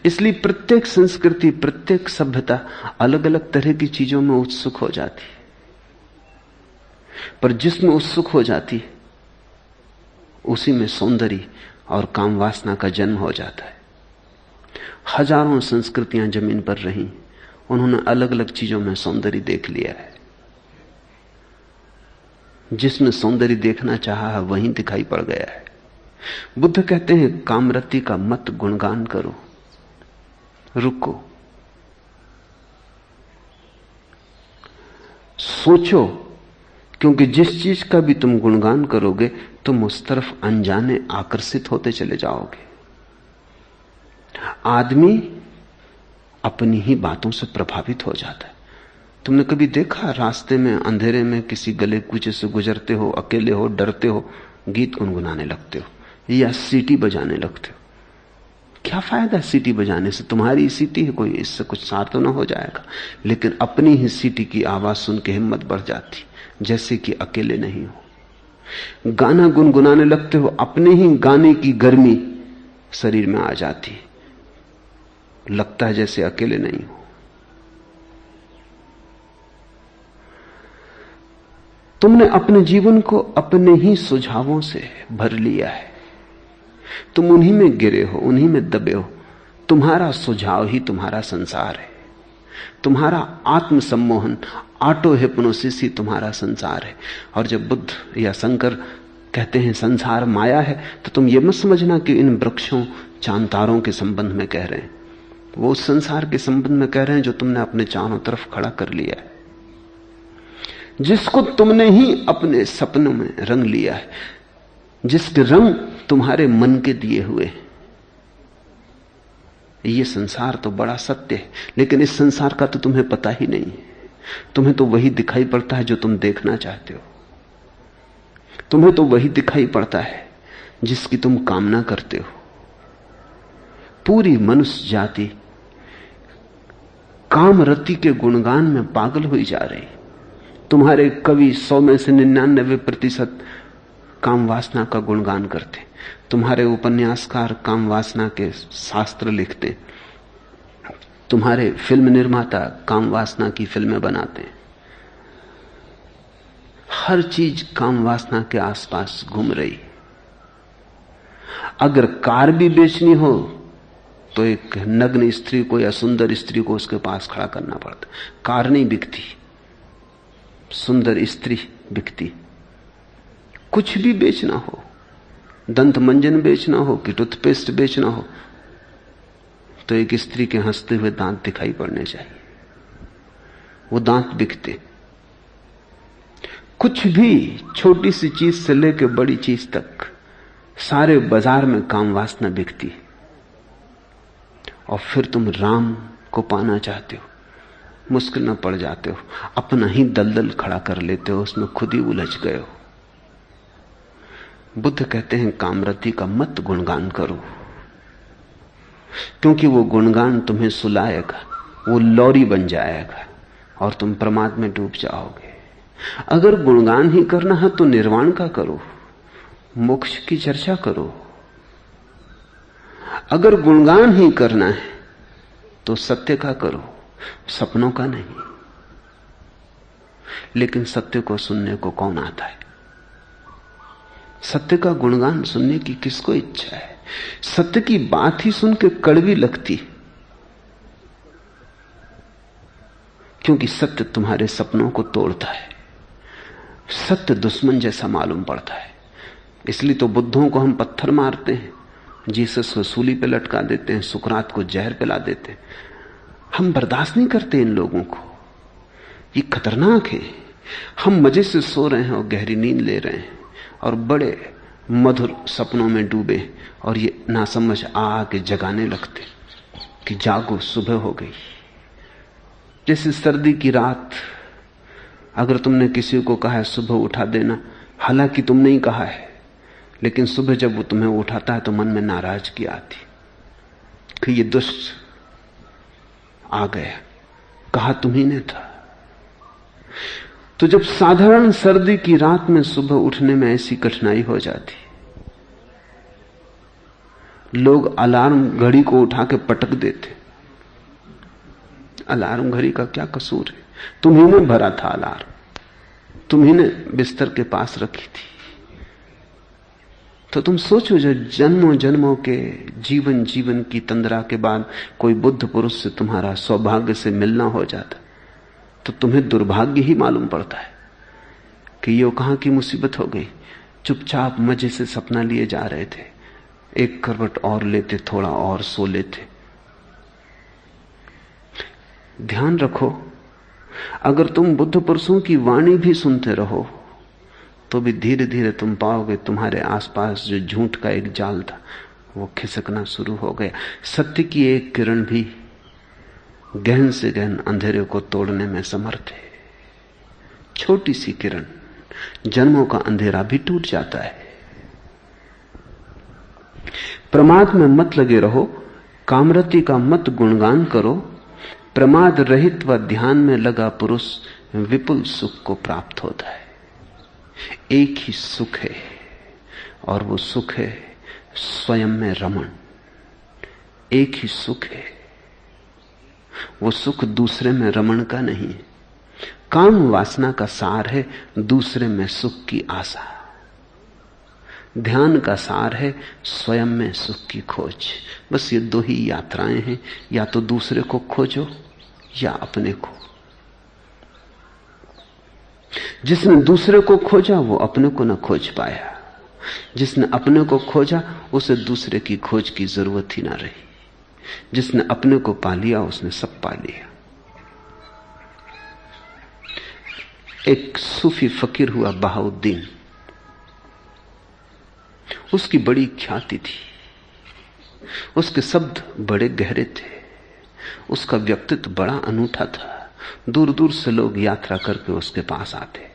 इसलिए प्रत्येक संस्कृति, प्रत्येक सभ्यता अलग अलग तरह की चीजों में उत्सुक हो जाती है। पर जिसमें उत्सुक हो जाती है उसी में सौंदर्य और काम वासना का जन्म हो जाता है। हजारों संस्कृतियां जमीन पर रही, उन्होंने अलग अलग चीजों में सौंदर्य देख लिया है। जिसमें सौंदर्य देखना चाहा है वहीं दिखाई पड़ गया है। बुद्ध कहते हैं, कामरति का मत गुणगान करो, रुको, सोचो, क्योंकि जिस चीज का भी तुम गुणगान करोगे तुम उस तरफ अनजाने आकर्षित होते चले जाओगे। आदमी अपनी ही बातों से प्रभावित हो जाता है। तुमने कभी देखा, रास्ते में अंधेरे में किसी गले कूचे से गुजरते हो, अकेले हो, डरते हो, गीत गुनगुनाने लगते हो या सीटी बजाने लगते हो। क्या फायदा सीटी बजाने से? तुम्हारी सीटी है कोई, इससे कुछ सार तो ना हो जाएगा। लेकिन अपनी ही सीटी की आवाज सुन के हिम्मत बढ़ जाती, जैसे कि अकेले नहीं हो। गाना गुनगुनाने लगते हो, अपने ही गाने की गर्मी शरीर में आ जाती, लगता है जैसे अकेले नहीं हो। तुमने अपने जीवन को अपने ही सुझावों से भर लिया है। तुम उन्हीं में गिरे हो, उन्हीं में दबे हो। तुम्हारा सुझाव ही तुम्हारा संसार है। तुम्हारा आत्मसम्मोहन, ऑटो हिप्नोसिस ही तुम्हारा संसार है। और जब बुद्ध या शंकर कहते हैं संसार माया है, तो तुम ये मत समझना कि इन वृक्षों चांतारों के संबंध में कह रहे हैं। वो उस संसार के संबंध में कह रहे हैं जो तुमने अपने चारों तरफ खड़ा कर लिया है, जिसको तुमने ही अपने सपनों में रंग लिया है, जिसके रंग तुम्हारे मन के दिए हुए हैं। ये संसार तो बड़ा सत्य है, लेकिन इस संसार का तो तुम्हें पता ही नहीं है। तुम्हें तो वही दिखाई पड़ता है जो तुम देखना चाहते हो। तुम्हें तो वही दिखाई पड़ता है जिसकी तुम कामना करते हो। पूरी मनुष्य जाति कामरति के गुणगान में पागल हुई जा रही। तुम्हारे कवि 100 में से 99% काम वासना का गुणगान करते। तुम्हारे उपन्यासकार काम वासना के शास्त्र लिखते। तुम्हारे फिल्म निर्माता काम वासना की फिल्में बनाते। हर चीज काम वासना के आसपास घूम रही। अगर कार भी बेचनी हो तो एक नग्न स्त्री को या सुंदर स्त्री को उसके पास खड़ा करना पड़ता। कार नहीं बिकती, सुंदर स्त्री बिकती। कुछ भी बेचना हो, दंत मंजन बेचना हो कि टूथपेस्ट बेचना हो, तो एक स्त्री के हंसते हुए दांत दिखाई पड़ने चाहिए। वो दांत बिकते। कुछ भी, छोटी सी चीज से लेकर बड़ी चीज तक, सारे बाजार में काम वासना बिकती। और फिर तुम राम को पाना चाहते हो, मुश्किल में पड़ जाते हो, अपना ही दलदल खड़ा कर लेते हो, उसमें खुद ही उलझ गए हो। बुद्ध कहते हैं कामरति का मत गुणगान करो, क्योंकि वो गुणगान तुम्हें सुलाएगा, वो लौरी बन जाएगा और तुम प्रमाद में डूब जाओगे। अगर गुणगान ही करना है तो निर्वाण का करो, मोक्ष की चर्चा करो। अगर गुणगान ही करना है तो सत्य का करो, सपनों का नहीं। लेकिन सत्य को सुनने को कौन आता है? सत्य का गुणगान सुनने की किसको इच्छा है? सत्य की बात ही सुन के कड़वी लगती, क्योंकि सत्य तुम्हारे सपनों को तोड़ता है। सत्य दुश्मन जैसा मालूम पड़ता है। इसलिए तो बुद्धों को हम पत्थर मारते हैं, जीसस को सूली पे लटका देते हैं, सुकरात को जहर पिला देते हैं। हम बर्दाश्त नहीं करते इन लोगों को। ये खतरनाक है। हम मजे से सो रहे हैं और गहरी नींद ले रहे हैं और बड़े मधुर सपनों में डूबे, और ये नासमझ आके जगाने लगते कि जागो, सुबह हो गई। जैसे सर्दी की रात, अगर तुमने किसी को कहा है सुबह उठा देना, हालांकि तुमने ही कहा है, लेकिन सुबह जब वो तुम्हें उठाता है तो मन में नाराजगी आती कि ये दुष्ट आ गया, कहा तुम्ही ने था। तो जब साधारण सर्दी की रात में सुबह उठने में ऐसी कठिनाई हो जाती, लोग अलार्म घड़ी को उठा के पटक देते। अलार्म घड़ी का क्या कसूर है? तुम्ही ने भरा था अलार्म, तुम्ही ने बिस्तर के पास रखी थी। तो तुम सोचो, जो जन्मों जन्मों के जीवन की तंद्रा के बाद कोई बुद्ध पुरुष से तुम्हारा सौभाग्य से मिलना हो जाता, तो तुम्हें दुर्भाग्य ही मालूम पड़ता है कि ये कहां की मुसीबत हो गई। चुपचाप मजे से सपना लिए जा रहे थे, एक करवट और लेते, थोड़ा और सो लेते। ध्यान रखो, अगर तुम बुद्ध पुरुषों की वाणी भी सुनते रहो तो भी धीरे धीरे तुम पाओगे तुम्हारे आसपास जो झूठ का एक जाल था वो खिसकना शुरू हो गया। सत्य की एक किरण भी गहन से गहन अंधेरे को तोड़ने में समर्थ है। छोटी सी किरण, जन्मों का अंधेरा भी टूट जाता है। प्रमाद में मत लगे रहो, कामरति का मत गुणगान करो। प्रमाद रहित व ध्यान में लगा पुरुष विपुल सुख को प्राप्त होता है। एक ही सुख है और वो सुख है स्वयं में रमण। एक ही सुख है, वो सुख दूसरे में रमण का नहीं है। काम वासना का सार है दूसरे में सुख की आशा। ध्यान का सार है स्वयं में सुख की खोज। बस ये दो ही यात्राएं हैं, या तो दूसरे को खोजो या अपने को। जिसने दूसरे को खोजा वो अपने को न खोज पाया, जिसने अपने को खोजा उसे दूसरे की खोज की जरूरत ही ना रही। जिसने अपने को पा लिया उसने सब पा लिया। एक सूफी फकीर हुआ बहाउद्दीन, उसकी बड़ी ख्याति थी। उसके शब्द बड़े गहरे थे, उसका व्यक्तित्व बड़ा अनूठा था। दूर दूर से लोग यात्रा करके उसके पास आते,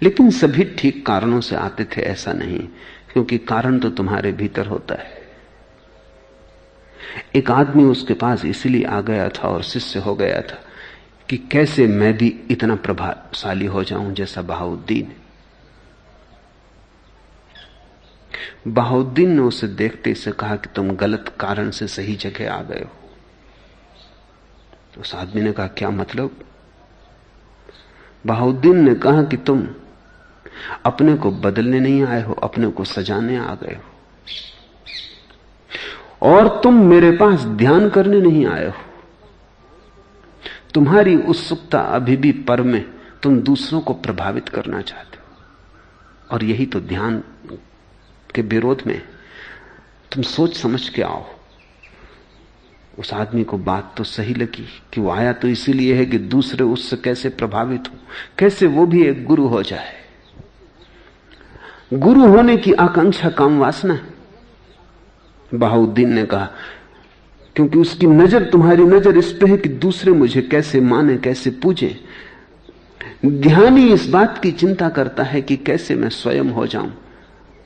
लेकिन सभी ठीक कारणों से आते थे ऐसा नहीं, क्योंकि कारण तो तुम्हारे भीतर होता है। एक आदमी उसके पास इसलिए आ गया था और शिष्य हो गया था कि कैसे मैं भी इतना प्रभावशाली हो जाऊं जैसा बहाउद्दीन। बहाउद्दीन ने उसे देखते से कहा कि तुम गलत कारण से सही जगह आ गए हो। उस आदमी ने कहा क्या मतलब? बहाउद्दीन ने कहा कि तुम अपने को बदलने नहीं आए हो, अपने को सजाने आ गए हो, और तुम मेरे पास ध्यान करने नहीं आए हो। तुम्हारी उत्सुकता अभी भी पर में, तुम दूसरों को प्रभावित करना चाहते हो, और यही तो ध्यान के विरोध में। तुम सोच समझ के आओ। उस आदमी को बात तो सही लगी कि वो आया तो इसीलिए है कि दूसरे उससे कैसे प्रभावित हो, कैसे वो भी एक गुरु हो जाए। गुरु होने की आकांक्षा काम वासना है। बहाउद्दीन ने कहा क्योंकि उसकी नजर, तुम्हारी नजर इस पे है कि दूसरे मुझे कैसे माने, कैसे पूजे। ध्यानी इस बात की चिंता करता है कि कैसे मैं स्वयं हो जाऊं।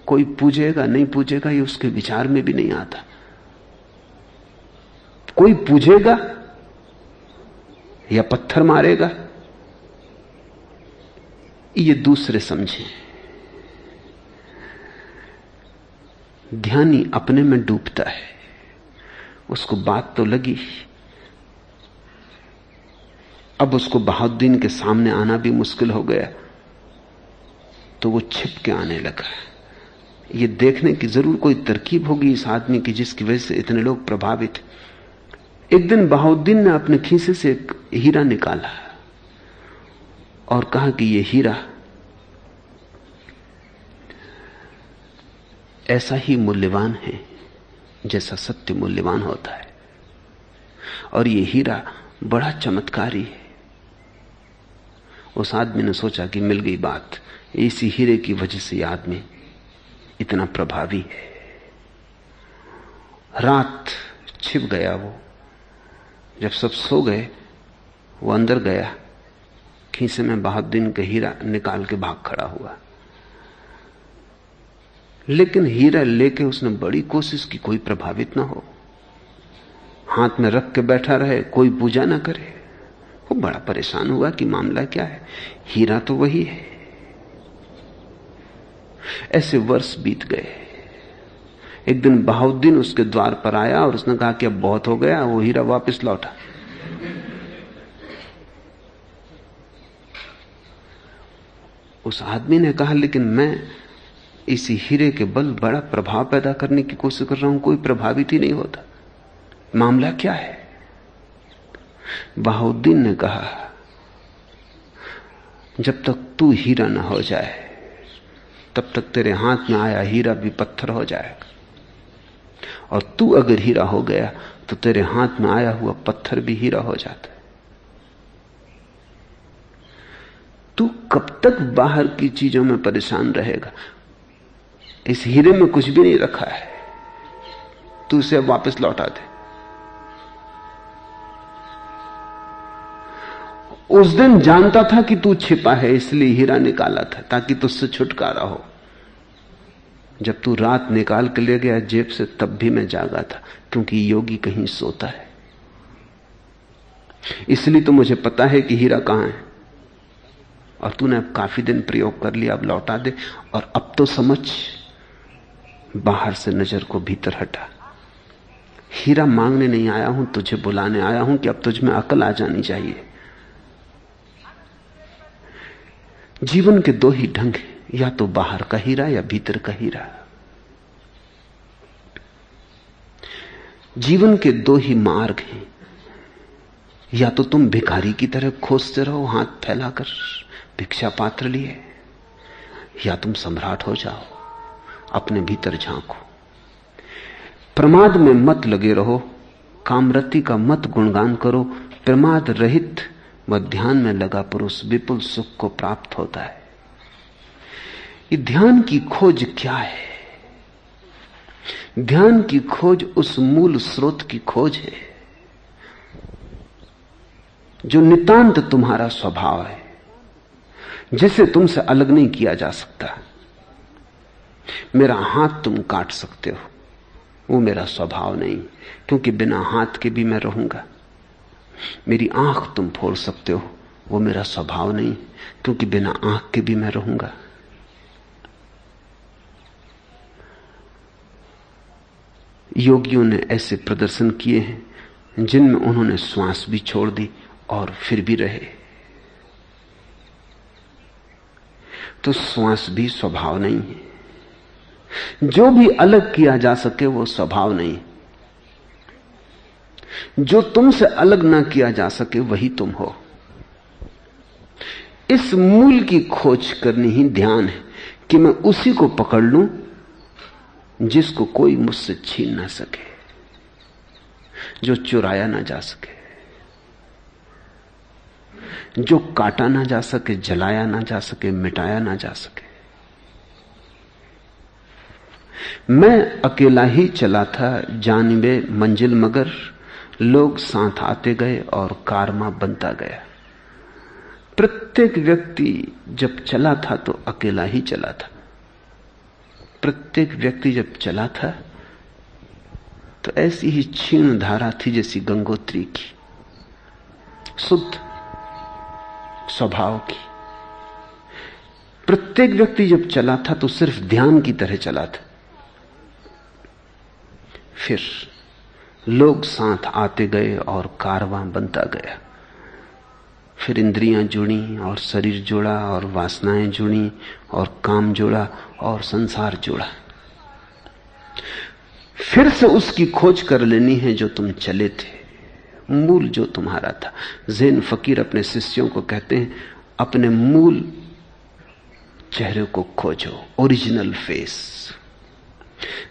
कोई पूजेगा नहीं पूजेगा ये उसके विचार में भी नहीं आता। कोई पूजेगा या पत्थर मारेगा ये दूसरे समझे। ध्यानी अपने में डूबता है। उसको बात तो लगी, अब उसको बहाउद्दीन के सामने आना भी मुश्किल हो गया, तो वो छिप के आने लगा। ये देखने की जरूर कोई तरकीब होगी इस आदमी की जिसकी वजह से इतने लोग प्रभावित। एक दिन बहाउद्दीन ने अपने खीसे से एक हीरा निकाला और कहा कि यह हीरा ऐसा ही मूल्यवान है जैसा सत्य मूल्यवान होता है, और यह हीरा बड़ा चमत्कारी है। उस आदमी ने सोचा कि मिल गई बात, इसी हीरे की वजह से यह आदमी इतना प्रभावी है। रात छिप गया वो। जब सब सो गए वो अंदर गया, खीसे में बहाउद्दीन का हीरा निकाल के भाग खड़ा हुआ। लेकिन हीरा लेके उसने बड़ी कोशिश की कोई प्रभावित ना हो, हाथ में रख के बैठा रहे, कोई पूजा ना करे। वो बड़ा परेशान हुआ कि मामला क्या है, हीरा तो वही है। ऐसे वर्ष बीत गए। एक दिन बहाउद्दीन उसके द्वार पर आया और उसने कहा कि अब बहुत हो गया, वो हीरा वापस लौटा। उस आदमी ने कहा लेकिन मैं इसी हीरे के बल बड़ा प्रभाव पैदा करने की कोशिश कर रहा हूं, कोई प्रभावित ही नहीं होता, मामला क्या है? बहाउद्दीन ने कहा जब तक तू हीरा ना हो जाए तब तक तेरे हाथ में आया हीरा भी पत्थर हो जाएगा, और तू अगर हीरा हो गया तो तेरे हाथ में आया हुआ पत्थर भी हीरा हो जाता है। तू कब तक बाहर की चीजों में परेशान रहेगा? इस हीरे में कुछ भी नहीं रखा है, तू इसे वापस लौटा दे। उस दिन जानता था कि तू छिपा है, इसलिए हीरा निकाला था ताकि तुझसे छुटकारा हो। जब तू रात निकाल के ले गया जेब से तब भी मैं जागा था, क्योंकि योगी कहीं सोता है। इसलिए तो मुझे पता है कि हीरा कहां है, और तूने अब काफी दिन प्रयोग कर लिया, अब लौटा दे। और अब तो समझ, बाहर से नजर को भीतर हटा। हीरा मांगने नहीं आया हूं, तुझे बुलाने आया हूं कि अब तुझ में अकल आ जानी चाहिए। जीवन के दो ही ढंग हैं, या तो बाहर का हीरा या भीतर का हीरा। जीवन के दो ही मार्ग हैं, या तो तुम भिखारी की तरह खोजते रहो हाथ फैलाकर भिक्षा पात्र लिए, या तुम सम्राट हो जाओ, अपने भीतर झांको। प्रमाद में मत लगे रहो, कामरति का मत गुणगान करो। प्रमाद रहित व ध्यान में लगा पुरुष विपुल सुख को प्राप्त होता है। ये ध्यान की खोज क्या है? ध्यान की खोज उस मूल स्रोत की खोज है जो नितांत तुम्हारा स्वभाव है, जिसे तुमसे अलग नहीं किया जा सकता। मेरा हाथ तुम काट सकते हो, वो मेरा स्वभाव नहीं, क्योंकि बिना हाथ के भी मैं रहूंगा। मेरी आंख तुम फोड़ सकते हो, वो मेरा स्वभाव नहीं, क्योंकि बिना आंख के भी मैं रहूंगा। योगियों ने ऐसे प्रदर्शन किए हैं जिनमें उन्होंने श्वास भी छोड़ दी और फिर भी रहे। तो श्वास भी स्वभाव नहीं है। जो भी अलग किया जा सके वो स्वभाव नहीं। जो तुमसे अलग ना किया जा सके वही तुम हो। इस मूल की खोज करनी ही ध्यान है कि मैं उसी को पकड़ लूं जिसको कोई मुझसे छीन ना सके, जो चुराया ना जा सके, जो काटा ना जा सके, जलाया ना जा सके, मिटाया ना जा सके। मैं अकेला ही चला था जानिबे मंजिल, मगर लोग साथ आते गए और कारवां बनता गया। प्रत्येक व्यक्ति जब चला था तो अकेला ही चला था। प्रत्येक व्यक्ति जब चला था तो ऐसी ही क्षीण धारा थी जैसी गंगोत्री की, शुद्ध स्वभाव की। प्रत्येक व्यक्ति जब चला था तो सिर्फ ध्यान की तरह चला था। फिर लोग साथ आते गए और कारवां बनता गया। फिर इंद्रियां जुड़ी और शरीर जुड़ा और वासनाएं जुड़ी और काम जुड़ा और संसार जुड़ा। फिर से उसकी खोज कर लेनी है जो तुम चले थे, मूल जो तुम्हारा था। ज़ैन फकीर अपने शिष्यों को कहते हैं, अपने मूल चेहरे को खोजो, ओरिजिनल फेस।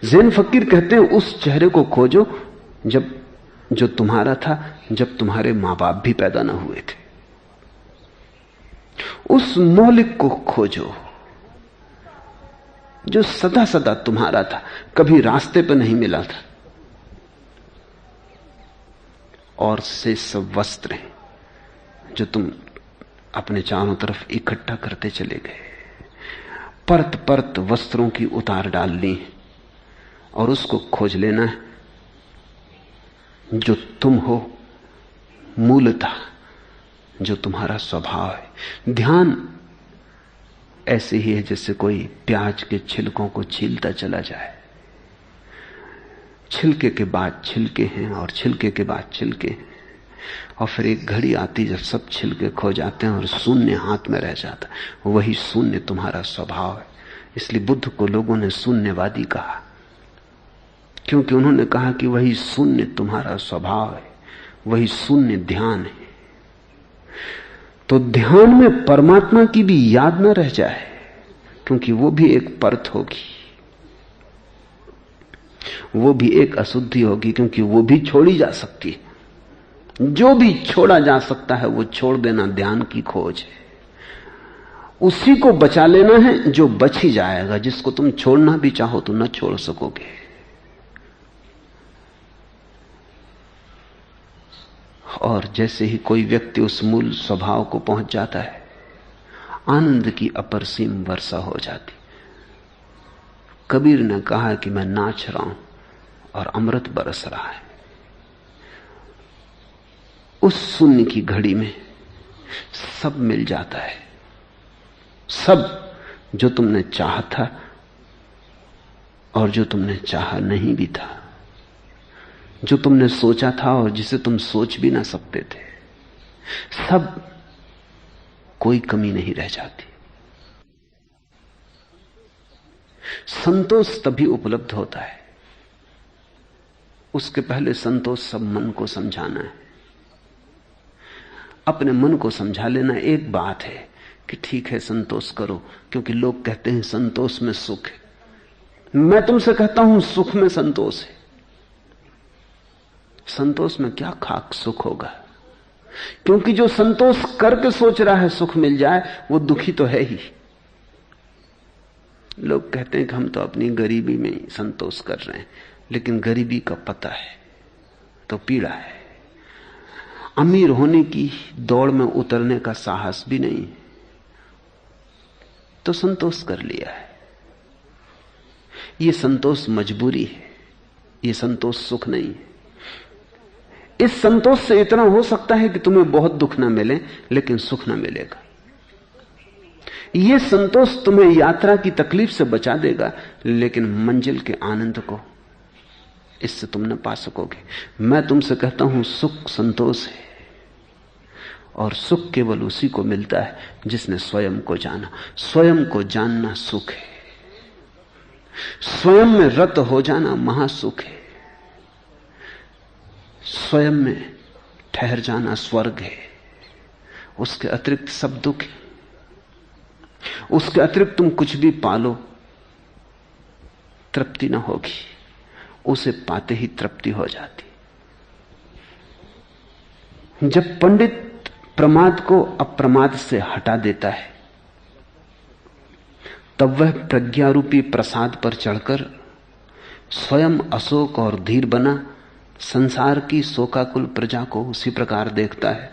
ज़ैन फकीर कहते हैं उस चेहरे को खोजो जो तुम्हारा था जब तुम्हारे मां बाप भी पैदा न हुए थे। उस मौलिक को खोजो जो सदा सदा तुम्हारा था, कभी रास्ते पर नहीं मिला था। और से सब वस्त्र हैं जो तुम अपने चारों तरफ इकट्ठा करते चले गए। परत परत वस्त्रों की उतार डालनी है और उसको खोज लेना है जो तुम हो मूलतः, जो तुम्हारा स्वभाव है। ध्यान ऐसे ही है जैसे कोई प्याज के छिलकों को छीलता चला जाए। छिलके के बाद छिलके हैं और छिलके के बाद छिलके हैं, और फिर एक घड़ी आती जब सब छिलके खो जाते हैं और शून्य हाथ में रह जाता। वही शून्य तुम्हारा स्वभाव है। इसलिए बुद्ध को लोगों ने शून्यवादी कहा, क्योंकि उन्होंने कहा कि वही शून्य तुम्हारा स्वभाव है, वही शून्य ध्यान है। तो ध्यान में परमात्मा की भी याद न रह जाए, क्योंकि वो भी एक परत होगी, वो भी एक अशुद्धि होगी, क्योंकि वो भी छोड़ी जा सकती है। जो भी छोड़ा जा सकता है वो छोड़ देना ध्यान की खोज है। उसी को बचा लेना है जो बच ही जाएगा। जिसको तुम छोड़ना भी चाहो तो न छोड़ सकोगे। और जैसे ही कोई व्यक्ति उस मूल स्वभाव को पहुंच जाता है, आनंद की अपरसीम वर्षा हो जाती। कबीर ने कहा कि मैं नाच रहा हूं और अमृत बरस रहा है। उस शून्य की घड़ी में सब मिल जाता है, सब जो तुमने चाहा था और जो तुमने चाहा नहीं भी था, जो तुमने सोचा था और जिसे तुम सोच भी ना सकते थे, सब, कोई कमी नहीं रह जाती। संतोष तभी उपलब्ध होता है, उसके पहले संतोष सब मन को समझाना है। अपने मन को समझा लेना एक बात है कि ठीक है संतोष करो, क्योंकि लोग कहते हैं संतोष में सुख है। मैं तुमसे कहता हूं सुख में संतोष है। संतोष में क्या खाक सुख होगा, क्योंकि जो संतोष करके सोच रहा है सुख मिल जाए वो दुखी तो है ही। लोग कहते हैं कि हम तो अपनी गरीबी में ही संतोष कर रहे हैं। लेकिन गरीबी का पता है तो पीड़ा है। अमीर होने की दौड़ में उतरने का साहस भी नहीं तो संतोष कर लिया है। यह संतोष मजबूरी है, यह संतोष सुख नहीं है। इस संतोष से इतना हो सकता है कि तुम्हें बहुत दुख ना मिले लेकिन सुख ना मिलेगा। यह संतोष तुम्हें यात्रा की तकलीफ से बचा देगा लेकिन मंजिल के आनंद को इससे तुम न पा सकोगे। मैं तुमसे कहता हूं सुख संतोष है, और सुख केवल उसी को मिलता है जिसने स्वयं को जाना। स्वयं को जानना सुख है, स्वयं में रत हो जाना महासुख है, स्वयं में ठहर जाना स्वर्ग है। उसके अतिरिक्त सब दुख है। उसके अतिरिक्त तुम कुछ भी पालो तृप्ति ना होगी, उसे पाते ही तृप्ति हो जाती। जब पंडित प्रमाद को अप्रमाद से हटा देता है तब वह प्रज्ञारूपी प्रसाद पर चढ़कर स्वयं अशोक और धीर बना संसार की शोकाकुल प्रजा को उसी प्रकार देखता है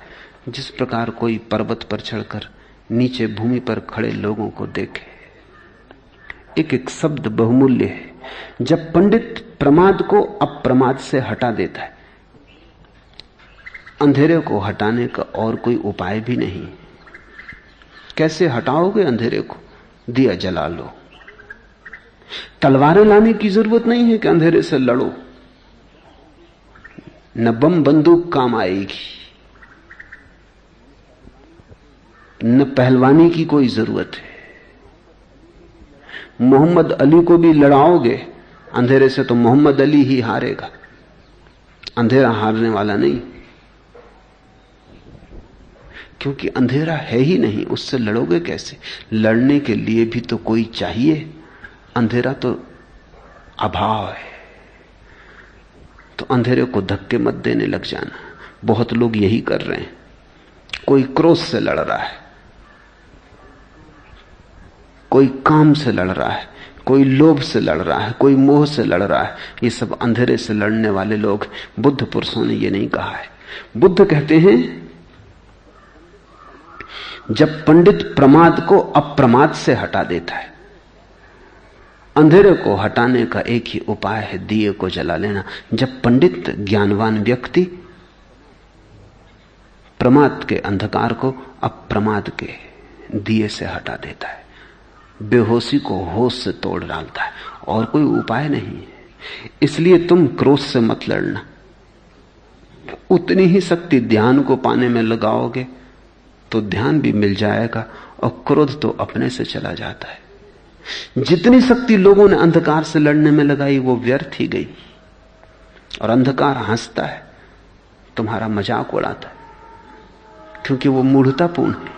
जिस प्रकार कोई पर्वत पर चढ़कर नीचे भूमि पर खड़े लोगों को देखे। एक एक शब्द बहुमूल्य है। जब पंडित प्रमाद को अप्रमाद से हटा देता है, अंधेरे को हटाने का और कोई उपाय भी नहीं। कैसे हटाओगे अंधेरे को? दिया जला लो। तलवारें लाने की जरूरत नहीं है कि अंधेरे से लड़ो, न बम बंदूक काम आएगी, न पहलवानी की कोई जरूरत है। मोहम्मद अली को भी लड़ाओगे अंधेरे से तो मोहम्मद अली ही हारेगा, अंधेरा हारने वाला नहीं, क्योंकि अंधेरा है ही नहीं। उससे लड़ोगे कैसे? लड़ने के लिए भी तो कोई चाहिए। अंधेरा तो अभाव है, तो अंधेरे को धक्के मत देने लग जाना। बहुत लोग यही कर रहे हैं। कोई क्रोध से लड़ रहा है, कोई काम से लड़ रहा है, कोई लोभ से लड़ रहा है, कोई मोह से लड़ रहा है। ये सब अंधेरे से लड़ने वाले लोग। बुद्ध पुरुषों ने ये नहीं कहा है। बुद्ध कहते हैं जब पंडित प्रमाद को अप्रमाद से हटा देता है, अंधेरे को हटाने का एक ही उपाय है, दिए को जला लेना। जब पंडित ज्ञानवान व्यक्ति प्रमाद के अंधकार को अप्रमाद के दिए से हटा देता है, बेहोशी को होश से तोड़ डालता है, और कोई उपाय नहीं है। इसलिए तुम क्रोध से मत लड़ना। उतनी ही शक्ति ध्यान को पाने में लगाओगे तो ध्यान भी मिल जाएगा, और क्रोध तो अपने से चला जाता है। जितनी शक्ति लोगों ने अंधकार से लड़ने में लगाई वो व्यर्थ ही गई, और अंधकार हंसता है, तुम्हारा मजाक उड़ाता है, क्योंकि वो मूढ़तापूर्ण है।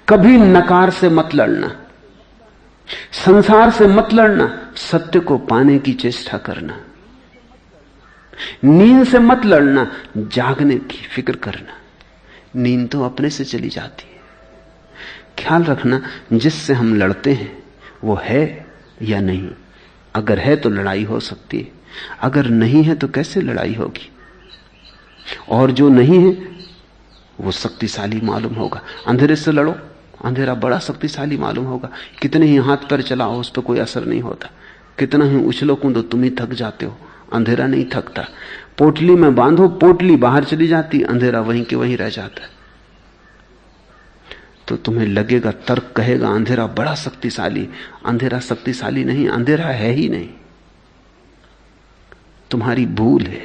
कभी नकार से मत लड़ना, संसार से मत लड़ना, सत्य को पाने की चेष्टा करना। नींद से मत लड़ना, जागने की फिक्र करना। नींद तो अपने से चली जाती है। ख्याल रखना, जिससे हम लड़ते हैं वो है या नहीं। अगर है तो लड़ाई हो सकती है, अगर नहीं है तो कैसे लड़ाई होगी? और जो नहीं है वो शक्तिशाली मालूम होगा। अंधेरे से लड़ो, अंधेरा बड़ा शक्तिशाली मालूम होगा। कितने ही हाथ पैर चलाओ उस पर कोई असर नहीं होता, कितना ही उछलो कूदो तुम ही थक जाते हो, अंधेरा नहीं थकता। पोटली में बांधो, पोटली बाहर चली जाती, अंधेरा वहीं के वहीं रह जाता है। तो तुम्हें लगेगा, तर्क कहेगा अंधेरा बड़ा शक्तिशाली। अंधेरा शक्तिशाली नहीं, अंधेरा है ही नहीं, तुम्हारी भूल है।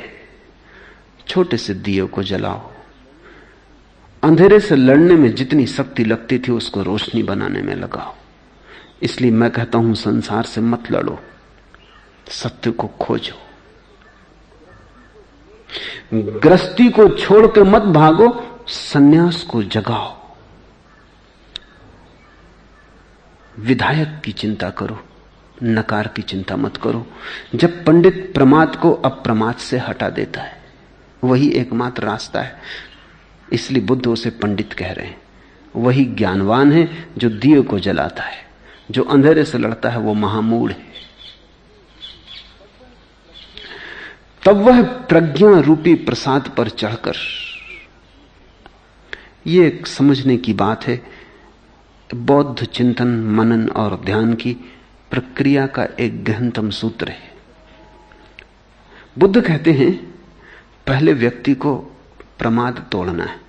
छोटे से दिए को जलाओ। अंधेरे से लड़ने में जितनी शक्ति लगती थी उसको रोशनी बनाने में लगाओ। इसलिए मैं कहता हूं संसार से मत लड़ो, सत्य को खोजो। गृहस्थी को छोड़ के मत भागो, सन्यास को जगाओ। विधायक की चिंता करो, नकार की चिंता मत करो। जब पंडित प्रमाद को अप्रमाद से हटा देता है, वही एकमात्र रास्ता है। इसलिए बुद्ध उसे पंडित कह रहे हैं। वही ज्ञानवान है जो दिए को जलाता है। जो अंधेरे से लड़ता है वो महामूढ़ है। तब वह प्रज्ञा रूपी प्रसाद पर चढ़कर, यह एक समझने की बात है, बौद्ध चिंतन, मनन और ध्यान की प्रक्रिया का एक गहनतम सूत्र है। बुद्ध कहते हैं पहले व्यक्ति को प्रमाद तोड़ना है,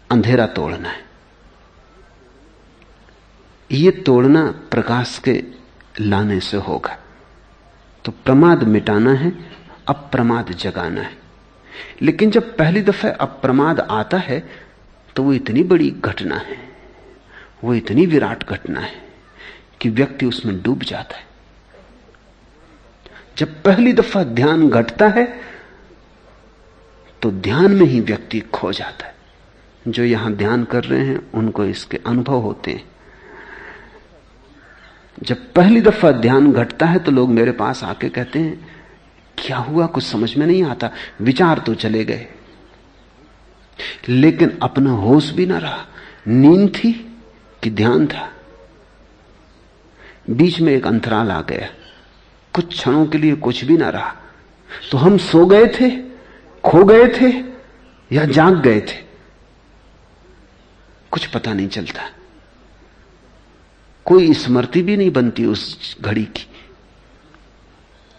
अंधेरा तोड़ना है। यह तोड़ना प्रकाश के लाने से होगा। तो प्रमाद मिटाना है, अप्रमाद जगाना है। लेकिन जब पहली दफे अप्रमाद आता है तो वो इतनी बड़ी घटना है, वो इतनी विराट घटना है कि व्यक्ति उसमें डूब जाता है। जब पहली दफा ध्यान घटता है तो ध्यान में ही व्यक्ति खो जाता है। जो यहां ध्यान कर रहे हैं उनको इसके अनुभव होते हैं। जब पहली दफा ध्यान घटता है तो लोग मेरे पास आके कहते हैं क्या हुआ, कुछ समझ में नहीं आता, विचार तो चले गए लेकिन अपना होश भी ना रहा। नींद थी कि ध्यान था, बीच में एक अंतराल आ गया, कुछ क्षणों के लिए कुछ भी ना रहा। तो हम सो गए थे, खो गए थे या जाग गए थे, कुछ पता नहीं चलता। कोई स्मृति भी नहीं बनती उस घड़ी की।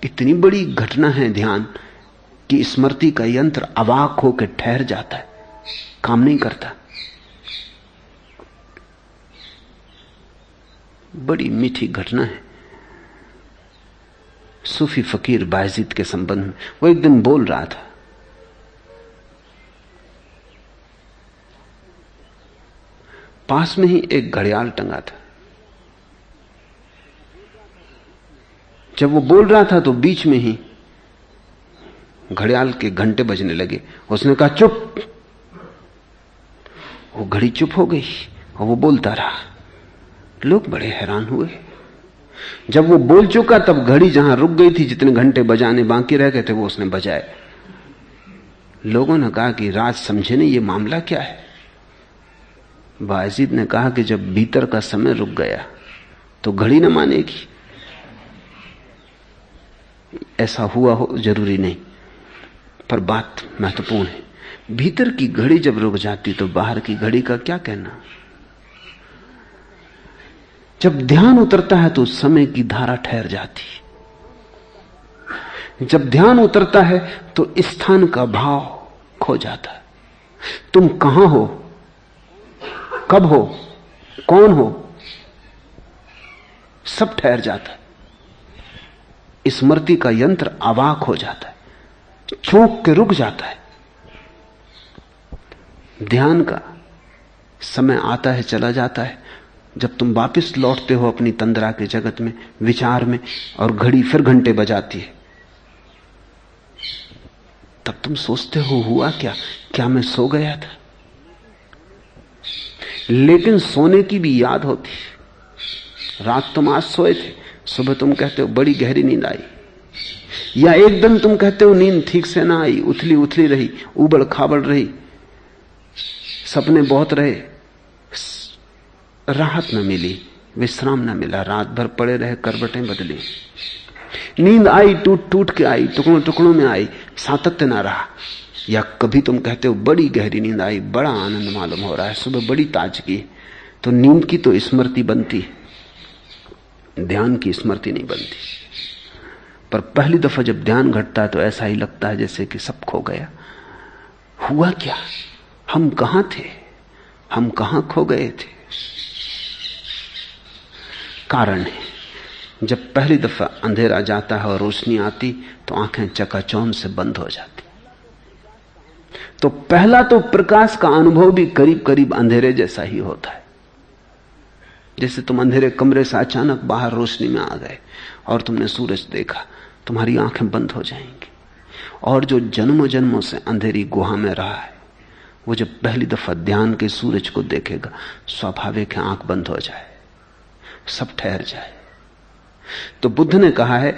इतनी बड़ी घटना है ध्यान कि स्मृति का यंत्र अवाक होकर ठहर जाता है, काम नहीं करता। बड़ी मीठी घटना है। सूफी फकीर बायजीद के संबंध में वो एक दिन बोल रहा था, पास में ही एक घड़ियाल टंगा था। जब वो बोल रहा था तो बीच में ही घड़ियाल के घंटे बजने लगे। उसने कहा चुप। वो घड़ी चुप हो गई और वो बोलता रहा। लोग बड़े हैरान हुए। जब वो बोल चुका तब घड़ी जहां रुक गई थी, जितने घंटे बजाने बाकी रह गए थे वो उसने बजाए। लोगों ने कहा कि राज समझे नहीं, ये मामला क्या है। बायजीद ने कहा कि जब भीतर का समय रुक गया तो घड़ी न मानेगी। ऐसा हुआ हो जरूरी नहीं, पर बात महत्वपूर्ण है। भीतर की घड़ी जब रुक जाती तो बाहर की घड़ी का क्या कहना। जब ध्यान उतरता है तो समय की धारा ठहर जाती। जब ध्यान उतरता है तो स्थान का भाव खो जाता है। तुम कहां हो, कब हो, कौन हो, सब ठहर जाता है। स्मृति का यंत्र अवाक हो जाता है, चौंक के रुक जाता है। ध्यान का समय आता है, चला जाता है। जब तुम वापस लौटते हो अपनी तंद्रा के जगत में, विचार में, और घड़ी फिर घंटे बजाती है, तब तुम सोचते हो हुआ क्या मैं सो गया था। लेकिन सोने की भी याद होती। रात तुम आज सोए थे, सुबह तुम कहते हो बड़ी गहरी नींद आई, या एकदम तुम कहते हो नींद ठीक से ना आई, उथली उथली रही, उबड़ खाबड़ रही, सपने बहुत रहे, राहत न मिली, विश्राम न मिला, रात भर पड़े रहे, करवटें बदली। नींद आई, टूट टूट के आई, टुकड़ों टुकड़ों में आई, सातत्य ना रहा। या कभी तुम कहते हो बड़ी गहरी नींद आई, बड़ा आनंद मालूम हो रहा है, सुबह बड़ी ताजगी। तो नींद की तो स्मृति बनती है, ध्यान की स्मृति नहीं बनती। पर पहली दफा जब ध्यान घटता है तो ऐसा ही लगता है जैसे कि सब खो गया। हुआ क्या, हम कहां थे, हम कहां खो गए थे। कारण है, जब पहली दफा अंधेरा जाता है और रोशनी आती तो आंखें चकाचौंध से बंद हो जाती। तो पहला तो प्रकाश का अनुभव भी करीब करीब अंधेरे जैसा ही होता है। जैसे तुम अंधेरे कमरे से अचानक बाहर रोशनी में आ गए और तुमने सूरज देखा, तुम्हारी आंखें बंद हो जाएंगी। और जो जन्मों जन्मों से अंधेरी गुहा में रहा है, वो जब पहली दफा ध्यान के सूरज को देखेगा, स्वाभाविक है आंख बंद हो जाए, सब ठहर जाए। तो बुद्ध ने कहा है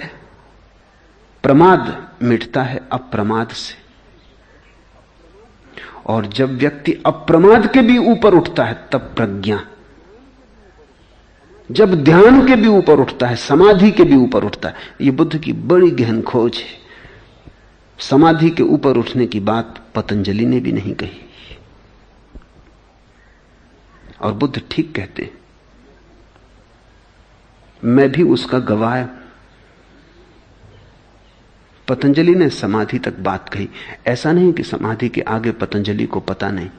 प्रमाद मिटता है अप्रमाद से, और जब व्यक्ति अप्रमाद के भी ऊपर उठता है तब प्रज्ञा, जब ध्यान के भी ऊपर उठता है, समाधि के भी ऊपर उठता है। यह बुद्ध की बड़ी गहन खोज है। समाधि के ऊपर उठने की बात पतंजलि ने भी नहीं कही, और बुद्ध ठीक कहते हैं। मैं भी उसका गवाह। पतंजलि ने समाधि तक बात कही। ऐसा नहीं कि समाधि के आगे पतंजलि को पता नहीं,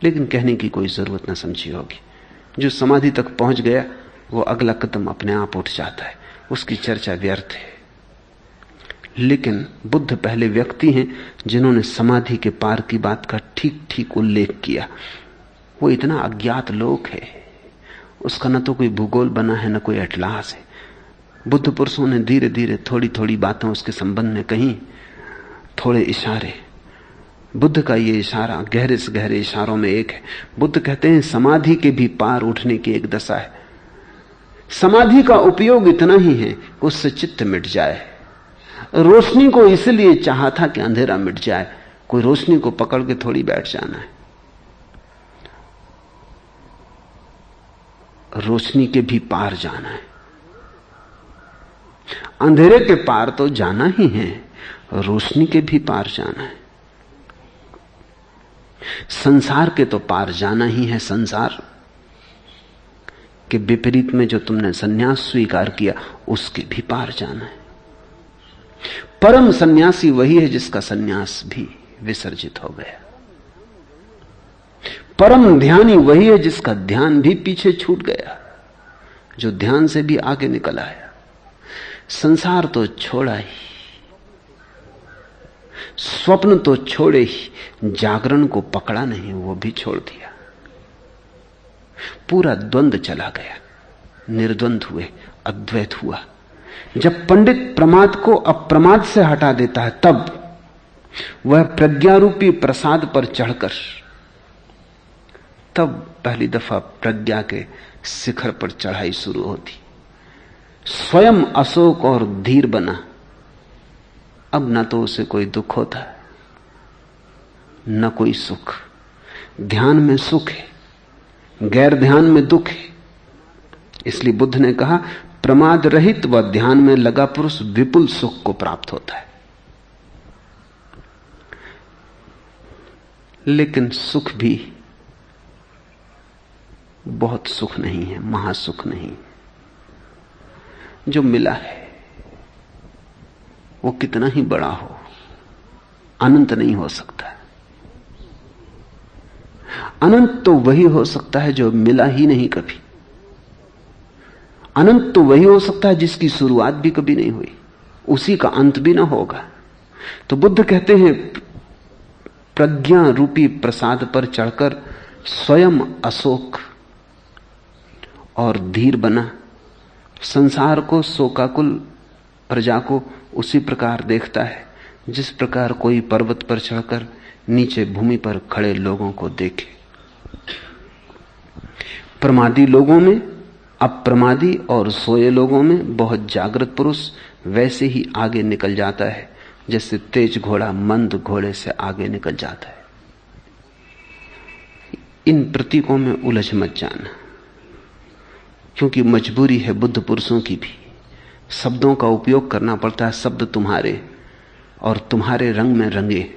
लेकिन कहने की कोई जरूरत ना समझी होगी। जो समाधि तक पहुंच गया वो अगला कदम अपने आप उठ जाता है, उसकी चर्चा व्यर्थ है। लेकिन बुद्ध पहले व्यक्ति हैं जिन्होंने समाधि के पार की बात का ठीक ठीक उल्लेख किया। वो इतना अज्ञात लोक है, उसका न तो कोई भूगोल बना है, न कोई अटलास है। बुद्ध पुरुषों ने धीरे धीरे थोड़ी थोड़ी बातें उसके संबंध में कही, थोड़े इशारे। बुद्ध का ये इशारा गहरे से गहरे इशारों में एक है। बुद्ध कहते हैं समाधि के भी पार उठने की एक दशा है। समाधि का उपयोग इतना ही है कि उससे चित्त मिट जाए। रोशनी को इसलिए चाहा था कि अंधेरा मिट जाए। कोई रोशनी को पकड़ के थोड़ी बैठ जाना है। रोशनी के भी पार जाना है। अंधेरे के पार तो जाना ही है, रोशनी के भी पार जाना है। संसार के तो पार जाना ही है। संसार के विपरीत में जो तुमने सन्यास स्वीकार किया, उसके भी पार जाना है। परम सन्यासी वही है जिसका सन्यास भी विसर्जित हो गया। परम ध्यानी वही है जिसका ध्यान भी पीछे छूट गया, जो ध्यान से भी आगे निकल आया। संसार तो छोड़ा ही, स्वप्न तो छोड़े ही, जागरण को पकड़ा नहीं, वो भी छोड़ दिया। पूरा द्वंद्व चला गया, निर्द्वंद हुए, अद्वैत हुआ। जब पंडित प्रमाद को अप्रमाद से हटा देता है, तब वह प्रज्ञारूपी प्रसाद पर चढ़कर, तब पहली दफा प्रज्ञा के शिखर पर चढ़ाई शुरू होती। स्वयं अशोक और धीर बना। अब न तो उसे कोई दुख होता, न कोई सुख। ध्यान में सुख है, गैर ध्यान में दुख है। इसलिए बुद्ध ने कहा, प्रमाद रहित व ध्यान में लगा पुरुष विपुल सुख को प्राप्त होता है। लेकिन सुख भी बहुत सुख नहीं है, महासुख नहीं। जो मिला है वो कितना ही बड़ा हो, अनंत नहीं हो सकता। अनंत तो वही हो सकता है जो मिला ही नहीं कभी। अनंत तो वही हो सकता है जिसकी शुरुआत भी कभी नहीं हुई, उसी का अंत भी ना होगा। तो बुद्ध कहते हैं, प्रज्ञा रूपी प्रसाद पर चढ़कर स्वयं अशोक और धीर बना। संसार को, शोकाकुल प्रजा को उसी प्रकार देखता है जिस प्रकार कोई पर्वत पर चढ़कर नीचे भूमि पर खड़े लोगों को देखे। प्रमादी लोगों में, अप्रमादी और सोए लोगों में बहुत जागृत पुरुष वैसे ही आगे निकल जाता है जैसे तेज घोड़ा मंद घोड़े से आगे निकल जाता है। इन प्रतीकों में उलझ मत जाना, क्योंकि मजबूरी है बुद्ध पुरुषों की भी। शब्दों का उपयोग करना पड़ता है। शब्द तुम्हारे और तुम्हारे रंग में रंगे।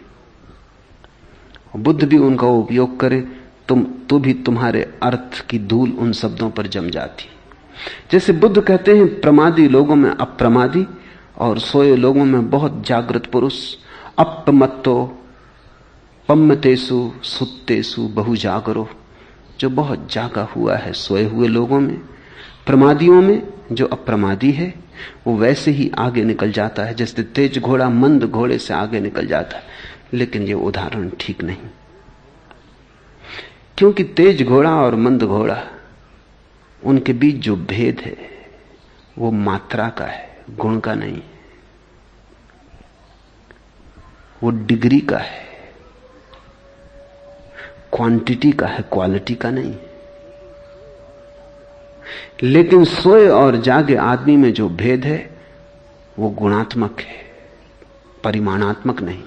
बुद्ध भी उनका उपयोग करे तो भी तुम्हारे अर्थ की धूल उन शब्दों पर जम जाती। जैसे बुद्ध कहते हैं, प्रमादी लोगों में अप्रमादी और सोए लोगों में बहुत जागृत पुरुष। अपमत्तो पम्मतेसु सुत्तेसु बहु जागरो, जो बहुत जागा हुआ है सोए हुए लोगों में। प्रमादियों में जो अप्रमादी है वो वैसे ही आगे निकल जाता है जैसे तेज घोड़ा मंद घोड़े से आगे निकल जाता है। लेकिन ये उदाहरण ठीक नहीं, क्योंकि तेज घोड़ा और मंद घोड़ा, उनके बीच जो भेद है वो मात्रा का है, गुण का नहीं। वो डिग्री का है, क्वांटिटी का है, क्वालिटी का नहीं। लेकिन सोए और जागे आदमी में जो भेद है वो गुणात्मक है, परिमाणात्मक नहीं।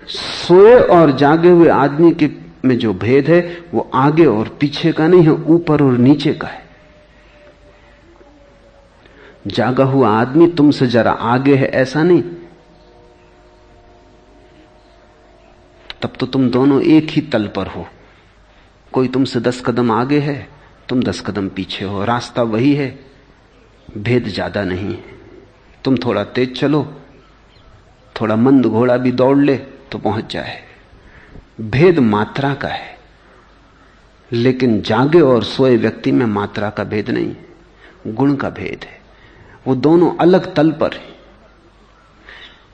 सोए और जागे हुए आदमी के में जो भेद है वो आगे और पीछे का नहीं है, ऊपर और नीचे का है। जागा हुआ आदमी तुमसे जरा आगे है ऐसा नहीं, तब तो तुम दोनों एक ही तल पर हो। कोई तुमसे 10 कदम आगे है, तुम 10 कदम पीछे हो, रास्ता वही है, भेद ज्यादा नहीं है। तुम थोड़ा तेज चलो, थोड़ा मंद घोड़ा भी दौड़ ले तो पहुंच जाए। भेद मात्रा का है, लेकिन जागे और सोए व्यक्ति में मात्रा का भेद नहीं है, गुण का भेद है। वो दोनों अलग तल पर हैं।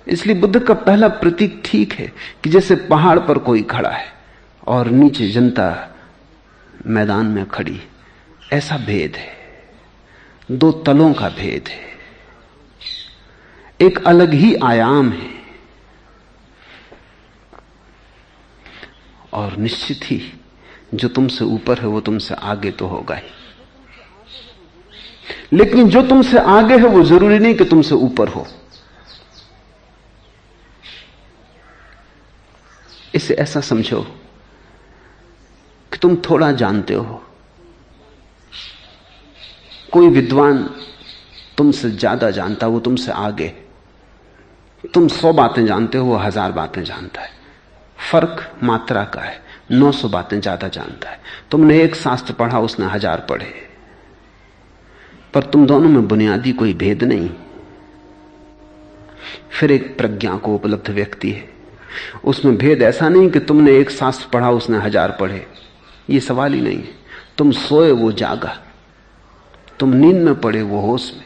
इसलिए बुद्ध का पहला प्रतीक ठीक है कि जैसे पहाड़ पर कोई खड़ा है और नीचे जनता मैदान में खड़ी, ऐसा भेद है, दो तलों का भेद है, एक अलग ही आयाम है। और निश्चित ही जो तुमसे ऊपर है वो तुमसे आगे तो होगा ही, लेकिन जो तुमसे आगे है वो जरूरी नहीं कि तुमसे ऊपर हो। इसे ऐसा समझो कि तुम थोड़ा जानते हो, कोई विद्वान तुमसे ज्यादा जानता, वो तुमसे आगे। तुम 100 बातें जानते हो, वो 1000 बातें जानता है। फर्क मात्रा का है, 900 बातें ज्यादा जानता है। तुमने 1 शास्त्र पढ़ा, उसने 1000 पढ़े, पर तुम दोनों में बुनियादी कोई भेद नहीं। फिर एक प्रज्ञा को उपलब्ध व्यक्ति है, उसमें भेद ऐसा नहीं कि तुमने 1 शास्त्र पढ़ा, उसने 1000 पढ़े, ये सवाल ही नहीं है। तुम सोए, वो जागा, तुम नींद में पड़े, वो होश में,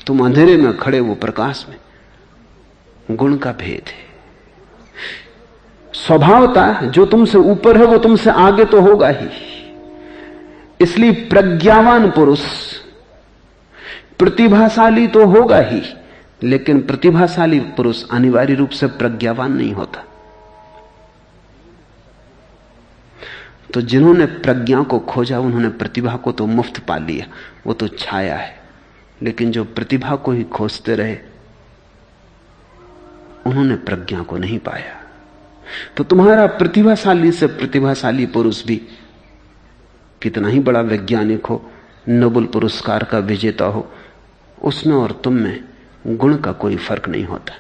तुम अंधेरे में खड़े, वो प्रकाश में। गुण का भेद है। स्वभावतः जो तुमसे ऊपर है वो तुमसे आगे तो होगा ही। इसलिए प्रज्ञावान पुरुष प्रतिभाशाली तो होगा ही, लेकिन प्रतिभाशाली पुरुष अनिवार्य रूप से प्रज्ञावान नहीं होता। तो जिन्होंने प्रज्ञा को खोजा उन्होंने प्रतिभा को तो मुफ्त पा लिया, वो तो छाया है। लेकिन जो प्रतिभा को ही खोजते रहे उन्होंने प्रज्ञा को नहीं पाया। तो तुम्हारा प्रतिभाशाली से प्रतिभाशाली पुरुष भी कितना ही बड़ा वैज्ञानिक हो, नोबेल पुरस्कार का विजेता हो, उसमें और तुम में गुण का कोई फर्क नहीं होता।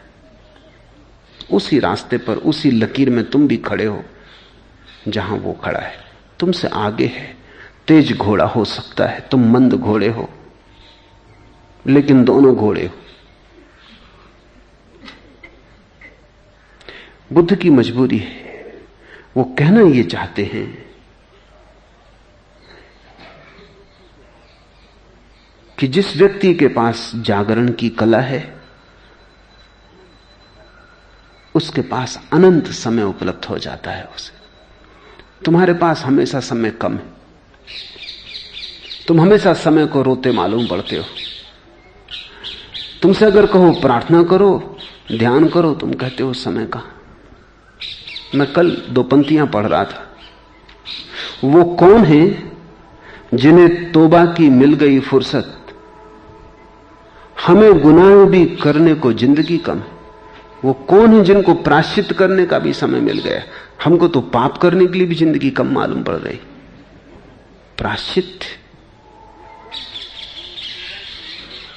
उसी रास्ते पर, उसी लकीर में तुम भी खड़े हो जहां वो खड़ा है। तुमसे आगे है, तेज घोड़ा हो सकता है, तुम मंद घोड़े हो, लेकिन दोनों घोड़े हो। बुद्ध की मजबूरी है, वो कहना ये चाहते हैं कि जिस व्यक्ति के पास जागरण की कला है उसके पास अनंत समय उपलब्ध हो जाता है। उसे तुम्हारे पास हमेशा समय कम है, तुम हमेशा समय को रोते मालूम पड़ते हो। तुमसे अगर कहो प्रार्थना करो, ध्यान करो, तुम कहते हो समय कहां। मैं कल 2 पंक्तियां पढ़ रहा था। वो कौन है जिन्हें तौबा की मिल गई फुर्सत, हमें गुनाह भी करने को जिंदगी कम। वो कौन है जिनको प्रायश्चित करने का भी समय मिल गया, हमको तो पाप करने के लिए भी जिंदगी कम मालूम पड़ रही। प्रायश्चित।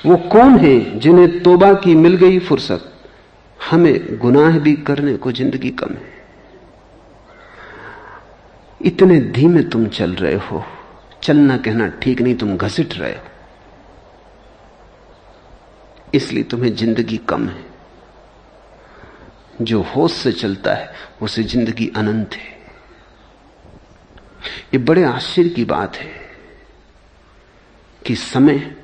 वो कौन है जिन्हें तौबा की मिल गई फुर्सत, हमें गुनाह भी करने को जिंदगी कम है। इतने धीमे तुम चल रहे हो, चलना कहना ठीक नहीं, तुम घसीट रहे हो, इसलिए तुम्हें जिंदगी कम है। जो होश से चलता है उसे जिंदगी अनंत है। ये बड़े आश्चर्य की बात है कि समय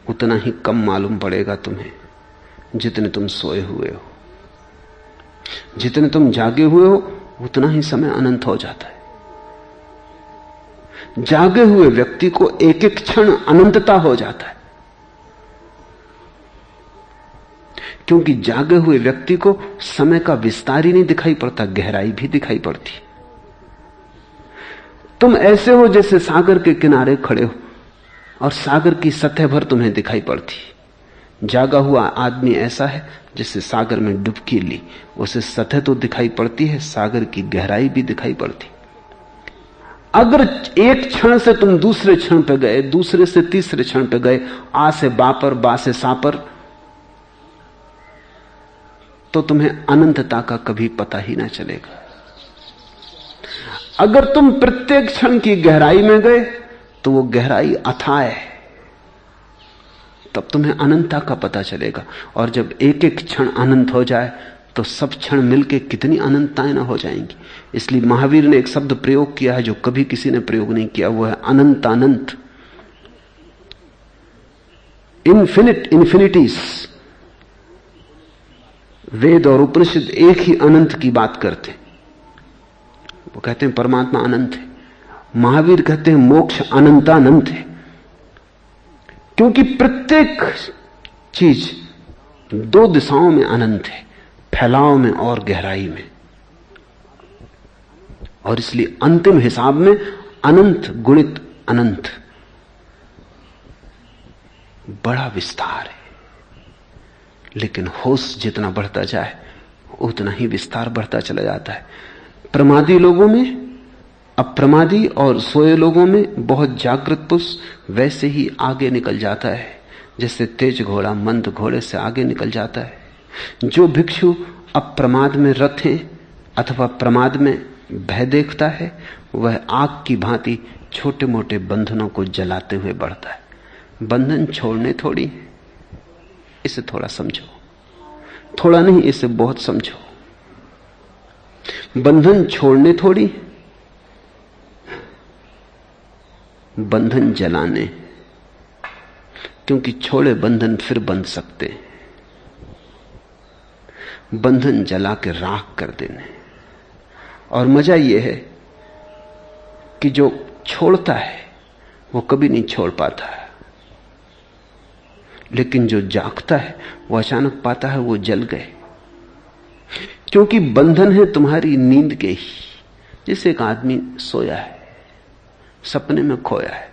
उतना ही कम मालूम पड़ेगा तुम्हें जितने तुम सोए हुए हो। जितने तुम जागे हुए हो उतना ही समय अनंत हो जाता है। जागे हुए व्यक्ति को एक एक क्षण अनंतता हो जाता है, क्योंकि जागे हुए व्यक्ति को समय का विस्तार ही नहीं दिखाई पड़ता, गहराई भी दिखाई पड़ती। तुम ऐसे हो जैसे सागर के किनारे खड़े हो और सागर की सतह भर तुम्हें दिखाई पड़ती। जागा हुआ आदमी ऐसा है जैसे सागर में डुबकी ली, उसे सतह तो दिखाई पड़ती है, सागर की गहराई भी दिखाई पड़ती। अगर एक क्षण से तुम दूसरे क्षण पे गए, दूसरे से तीसरे क्षण पे गए, आ से बापर, बा से सापर, तो तुम्हें अनंतता का कभी पता ही ना चलेगा। अगर तुम प्रत्येक क्षण की गहराई में गए तो वो गहराई अथाह है, तब तुम्हें अनंतता का पता चलेगा। और जब एक एक क्षण अनंत हो जाए तो सब क्षण मिलके कितनी अनंतताएं ना हो जाएंगी। इसलिए महावीर ने एक शब्द प्रयोग किया है जो कभी किसी ने प्रयोग नहीं किया, वो है अनंत अनंत, इन्फिनिट इन्फिनिटीज। वेद और उपनिषद एक ही अनंत की बात करते हैं। वो कहते हैं परमात्मा अनंत है, महावीर कहते हैं मोक्ष अनंतानंत है, क्योंकि प्रत्येक चीज दो दिशाओं में अनंत है, फैलाव में और गहराई में। और इसलिए अंतिम हिसाब में अनंत गुणित अनंत बड़ा विस्तार है। लेकिन होश जितना बढ़ता जाए उतना ही विस्तार बढ़ता चला जाता है। प्रमादी लोगों में, अप्रमादी और सोए लोगों में बहुत जागृत पुरुष वैसे ही आगे निकल जाता है जैसे तेज घोड़ा मंद घोड़े से आगे निकल जाता है। जो भिक्षु अप्रमाद में रत है अथवा प्रमाद में भय देखता है, वह आग की भांति छोटे मोटे बंधनों को जलाते हुए बढ़ता है। बंधन छोड़ने थोड़ी, इसे थोड़ा समझो, थोड़ा नहीं इसे बहुत समझो। बंधन छोड़ने थोड़ी, बंधन जलाने, क्योंकि छोड़े बंधन फिर बंध सकते हैं। बंधन जला के राख कर देने। और मजा यह है कि जो छोड़ता है वो कभी नहीं छोड़ पाता है, लेकिन जो जागता है वो अचानक पाता है वो जल गए। क्योंकि बंधन है तुम्हारी नींद के ही। जैसे एक आदमी सोया है, सपने में खोया है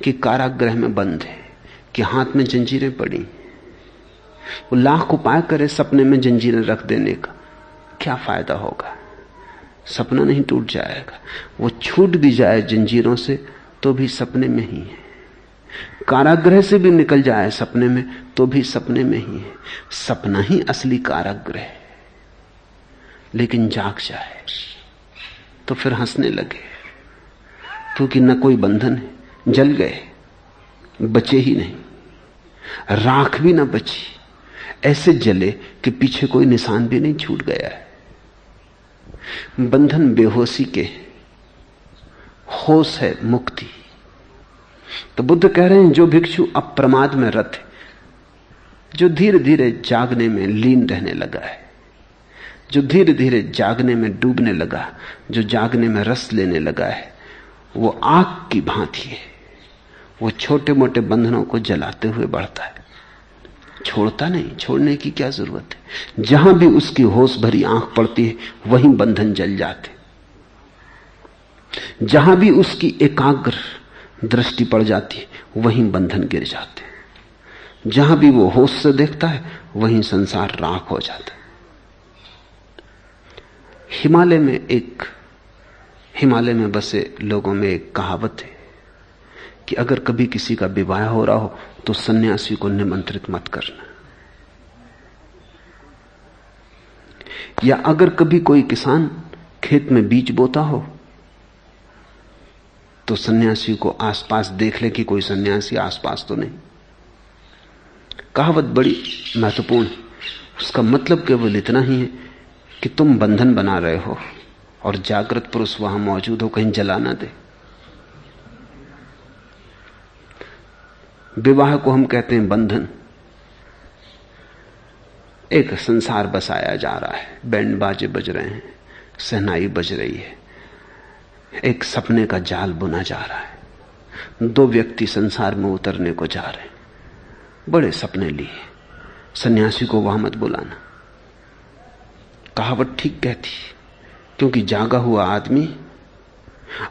कि कारागृह में बंद है, कि हाथ में जंजीरें पड़ी, वो लाख उपाय करे सपने में जंजीरें रख देने का, क्या फायदा होगा? सपना नहीं टूट जाएगा। वो छूट भी जाए जंजीरों से तो भी सपने में ही है, कारागृह से भी निकल जाए सपने में तो भी सपने में ही है। सपना ही असली कारागृह है। लेकिन जाग जाए तो फिर हंसने लगे, क्योंकि न कोई बंधन है, जल गए, बचे ही नहीं, राख भी ना बची, ऐसे जले कि पीछे कोई निशान भी नहीं छूट गया है। बंधन बेहोशी के, होश है मुक्ति। तो बुद्ध कह रहे हैं जो भिक्षु अप्रमाद में रत है, जो धीरे धीरे जागने में लीन रहने लगा है, जो धीरे धीरे जागने में डूबने लगा, जो जागने में रस लेने लगा है, वो आग की भांति है। वो छोटे मोटे बंधनों को जलाते हुए बढ़ता है, छोड़ता नहीं। छोड़ने की क्या जरूरत है? जहां भी उसकी होश भरी आंख पड़ती है वहीं बंधन जल जाते। जहां भी उसकी एकाग्र दृष्टि पड़ जाती है वहीं बंधन गिर जाते। जहां भी वो होश से देखता है वहीं संसार राख हो जाता है। हिमालय में बसे लोगों में एक कहावत है कि अगर कभी किसी का विवाह हो रहा हो तो सन्यासी को निमंत्रित मत करना, या अगर कभी कोई किसान खेत में बीज बोता हो तो सन्यासी को आसपास देख ले कि कोई सन्यासी आसपास तो नहीं। कहावत बड़ी महत्वपूर्ण है। उसका मतलब केवल इतना ही है कि तुम बंधन बना रहे हो और जागृत पुरुष वहां मौजूद हो, कहीं जला ना दे। विवाह को हम कहते हैं बंधन। एक संसार बसाया जा रहा है, बैंड बाजे बज रहे हैं, शहनाई बज रही है, एक सपने का जाल बुना जा रहा है। दो व्यक्ति संसार में उतरने को जा रहे हैं, बड़े सपने लिए। सन्यासी को वहां मत बुलाना। कहावत ठीक कहती, क्योंकि जागा हुआ आदमी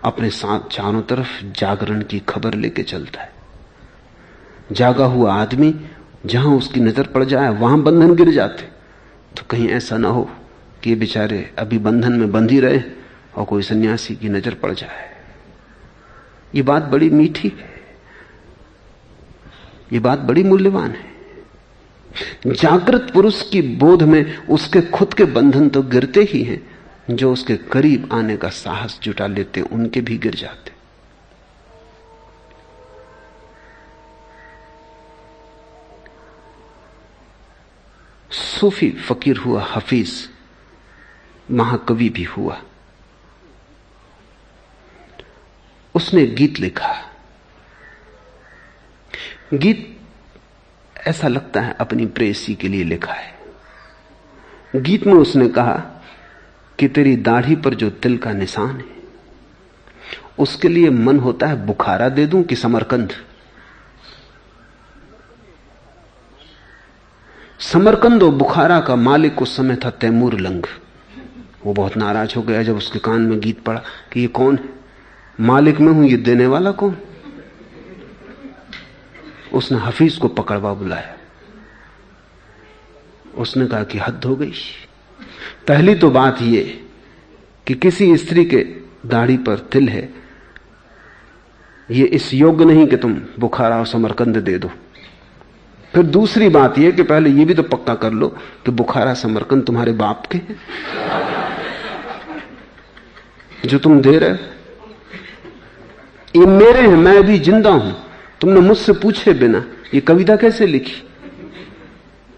अपने साथ चारों तरफ जागरण की खबर लेके चलता है। जागा हुआ आदमी जहां उसकी नजर पड़ जाए वहां बंधन गिर जाते। तो कहीं ऐसा ना हो कि ये बेचारे अभी बंधन में बंध ही रहे और कोई सन्यासी की नजर पड़ जाए। ये बात बड़ी मीठी है, ये बात बड़ी मूल्यवान है। जागृत पुरुष की बोध में उसके खुद के बंधन तो गिरते ही हैं, जो उसके करीब आने का साहस जुटा लेते उनके भी गिर जाते। सूफी फकीर हुआ हफीज, महाकवि भी हुआ। उसने गीत लिखा। गीत ऐसा लगता है अपनी प्रेयसी के लिए लिखा है। गीत में उसने कहा कि तेरी दाढ़ी पर जो तिल का निशान है, उसके लिए मन होता है बुखारा दे दूं कि समरकंद। समरकंद और बुखारा का मालिक उस समय था तैमूर लंग। वो बहुत नाराज हो गया जब उसके कान में गीत पड़ा कि ये कौन है, मालिक मैं हूं, ये देने वाला कौन। उसने हफीज को पकड़वा बुलाया। उसने कहा कि हद हो गई। पहली तो बात ये कि किसी स्त्री के दाढ़ी पर तिल है, ये इस योग्य नहीं कि तुम बुखारा और समरकंद दे दो। फिर दूसरी बात यह कि पहले यह भी तो पक्का कर लो कि बुखारा समरकंद तुम्हारे बाप के हैं जो तुम दे रहे हो। ये मेरे हैं, मैं भी जिंदा हूं, तुमने मुझसे पूछे बिना ये कविता कैसे लिखी।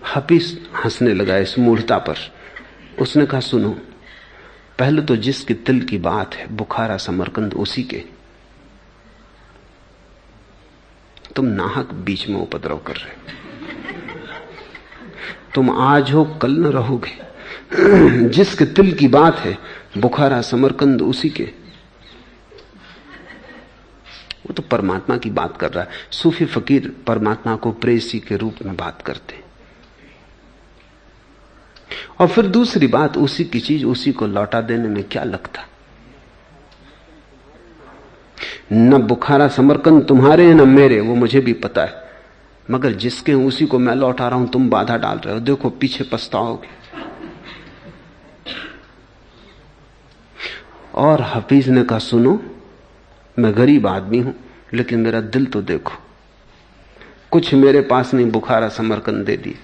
हफीज हंसने लगा इस मूढ़ता पर। उसने कहा सुनो, पहले तो जिसकी तिल की बात है बुखारा समरकंद उसी के, तुम नाहक बीच में उपद्रव कर रहे हो। तुम आज हो कल न रहोगे। जिसके तिल की बात है बुखारा समरकंद उसी के। वो तो परमात्मा की बात कर रहा है। सूफी फकीर परमात्मा को प्रेयसी के रूप में बात करते। और फिर दूसरी बात, उसी की चीज उसी को लौटा देने में क्या लगता। न बुखारा समरकंद तुम्हारे हैं न मेरे, वो मुझे भी पता है, मगर जिसके उसी को मैं लौटा रहा हूं, तुम बाधा डाल रहे हो। देखो पीछे पछताओगे। और हफीज ने कहा सुनो, मैं गरीब आदमी हूं लेकिन मेरा दिल तो देखो, कुछ मेरे पास नहीं, बुखारा समरकंद दे दी,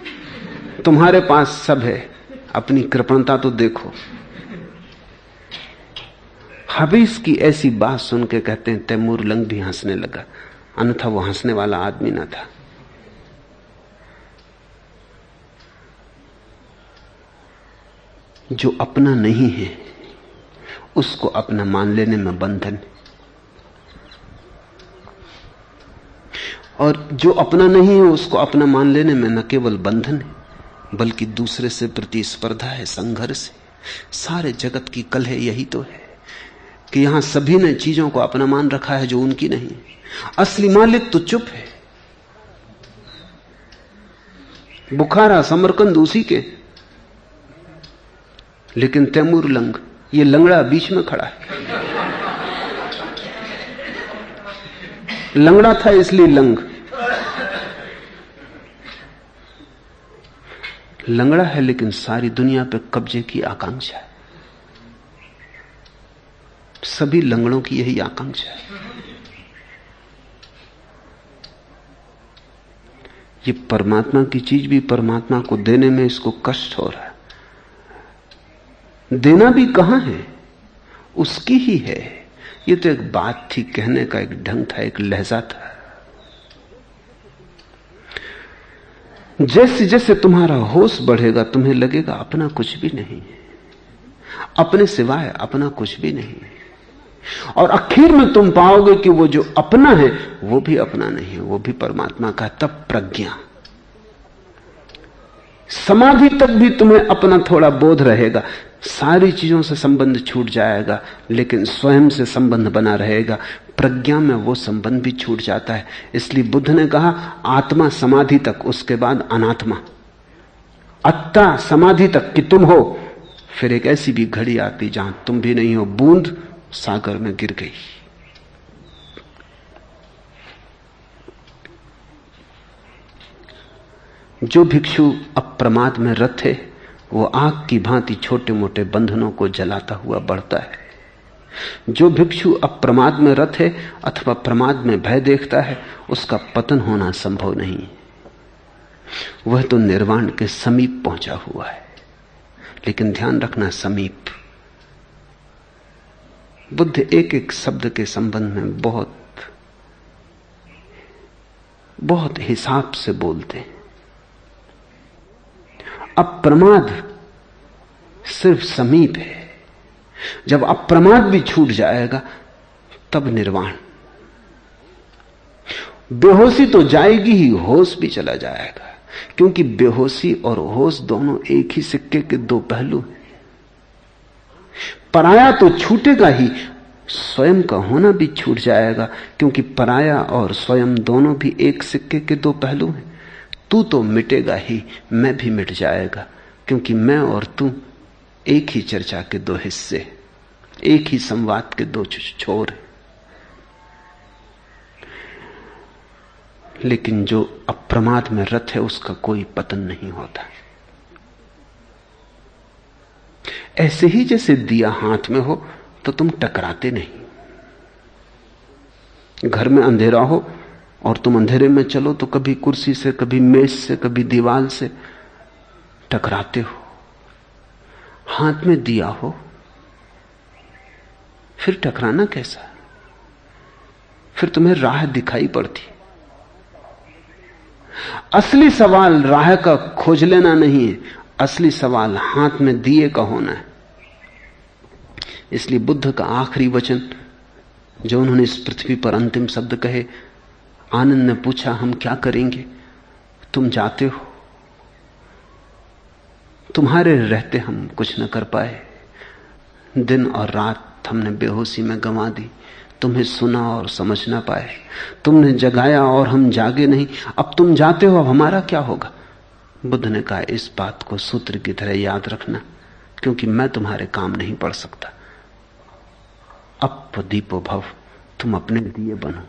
तुम्हारे पास सब है, अपनी कृपणता तो देखो। हफीज की ऐसी बात सुन के कहते हैं तैमूर लंग भी हंसने लगा, अन्यथा वो हंसने वाला आदमी ना था। जो अपना नहीं है उसको अपना मान लेने में बंधन, और जो अपना नहीं है उसको अपना मान लेने में न केवल बंधन है बल्कि दूसरे से प्रतिस्पर्धा है, संघर्ष है। सारे जगत की कलह यही तो है कि यहां सभी ने चीजों को अपना मान रखा है जो उनकी नहीं। असली मालिक तो चुप है। बुखारा समरकंद उसी के, लेकिन तैमूर लंग, ये लंगड़ा बीच में खड़ा है। लंगड़ा था इसलिए लंग, लंगड़ा है लेकिन सारी दुनिया पे कब्जे की आकांक्षा है। सभी लंगड़ों की यही आकांक्षा है। ये परमात्मा की चीज भी परमात्मा को देने में इसको कष्ट हो रहा है। देना भी कहां है, उसकी ही है। ये तो एक बात थी, कहने का एक ढंग था, एक लहजा था। जैसे जैसे तुम्हारा होश बढ़ेगा तुम्हें लगेगा अपना कुछ भी नहीं है, अपने सिवाय अपना कुछ भी नहीं है। और आखिर में तुम पाओगे कि वो जो अपना है वो भी अपना नहीं है, वो भी परमात्मा का। तब प्रज्ञा, समाधि तक भी तुम्हें अपना थोड़ा बोध रहेगा, सारी चीजों से संबंध छूट जाएगा लेकिन स्वयं से संबंध बना रहेगा। प्रज्ञा में वो संबंध भी छूट जाता है। इसलिए बुद्ध ने कहा आत्मा समाधि तक, उसके बाद अनात्मा। अत्ता समाधि तक कि तुम हो, फिर एक ऐसी भी घड़ी आती जहां तुम भी नहीं हो, बूंद सागर में गिर गई। जो भिक्षु अप्रमाद में रत है वो आग की भांति छोटे मोटे बंधनों को जलाता हुआ बढ़ता है। जो भिक्षु अप्रमाद में रत है अथवा प्रमाद में भय देखता है, उसका पतन होना संभव नहीं है। वह तो निर्वाण के समीप पहुंचा हुआ है। लेकिन ध्यान रखना, समीप। बुद्ध एक एक शब्द के संबंध में बहुत बहुत हिसाब से बोलते हैं। अप्रमाद सिर्फ समीप है। जब अप्रमाद भी छूट जाएगा तब निर्वाण। बेहोशी तो जाएगी ही, होश भी चला जाएगा, क्योंकि बेहोशी और होश दोनों एक ही सिक्के के दो पहलू हैं। पराया तो छूटेगा ही, स्वयं का होना भी छूट जाएगा, क्योंकि पराया और स्वयं दोनों भी एक सिक्के के दो पहलू हैं। तू तो मिटेगा ही, मैं भी मिट जाएगा, क्योंकि मैं और तू एक ही चर्चा के दो हिस्से, एक ही संवाद के दो छोर हैं। लेकिन जो अप्रमाद में रत है उसका कोई पतन नहीं होता। ऐसे ही जैसे दिया हाथ में हो तो तुम टकराते नहीं। घर में अंधेरा हो और तुम अंधेरे में चलो तो कभी कुर्सी से, कभी मेज से, कभी दीवार से टकराते हो। हाथ में दिया हो फिर टकराना कैसा? फिर तुम्हें राह दिखाई पड़ती। असली सवाल राह का खोज लेना नहीं है, असली सवाल हाथ में दिए का होना है। इसलिए बुद्ध का आखिरी वचन जो उन्होंने इस पृथ्वी पर अंतिम शब्द कहे, आनंद ने पूछा हम क्या करेंगे? तुम जाते हो, तुम्हारे रहते हम कुछ न कर पाए। दिन और रात हमने बेहोशी में गंवा दी, तुम्हें सुना और समझ ना पाए। तुमने जगाया और हम जागे नहीं। अब तुम जाते हो, अब हमारा क्या होगा? बुद्ध ने कहा इस बात को सूत्र की तरह याद रखना, क्योंकि मैं तुम्हारे काम नहीं पड़ सकता। अप दीपो भव, तुम अपने दिए बनो,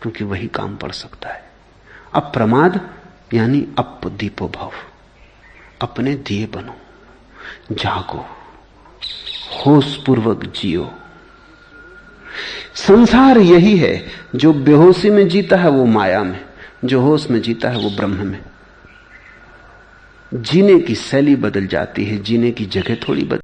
क्योंकि वही काम पड़ सकता है। अप्रमाद यानी अप दीपो भव, अपने दिए बनो, जागो, होश पूर्वक जियो। संसार यही है, जो बेहोशी में जीता है वो माया में, जो होश में जीता है वो ब्रह्म में। जीने की शैली बदल जाती है, जीने की जगह थोड़ी बदल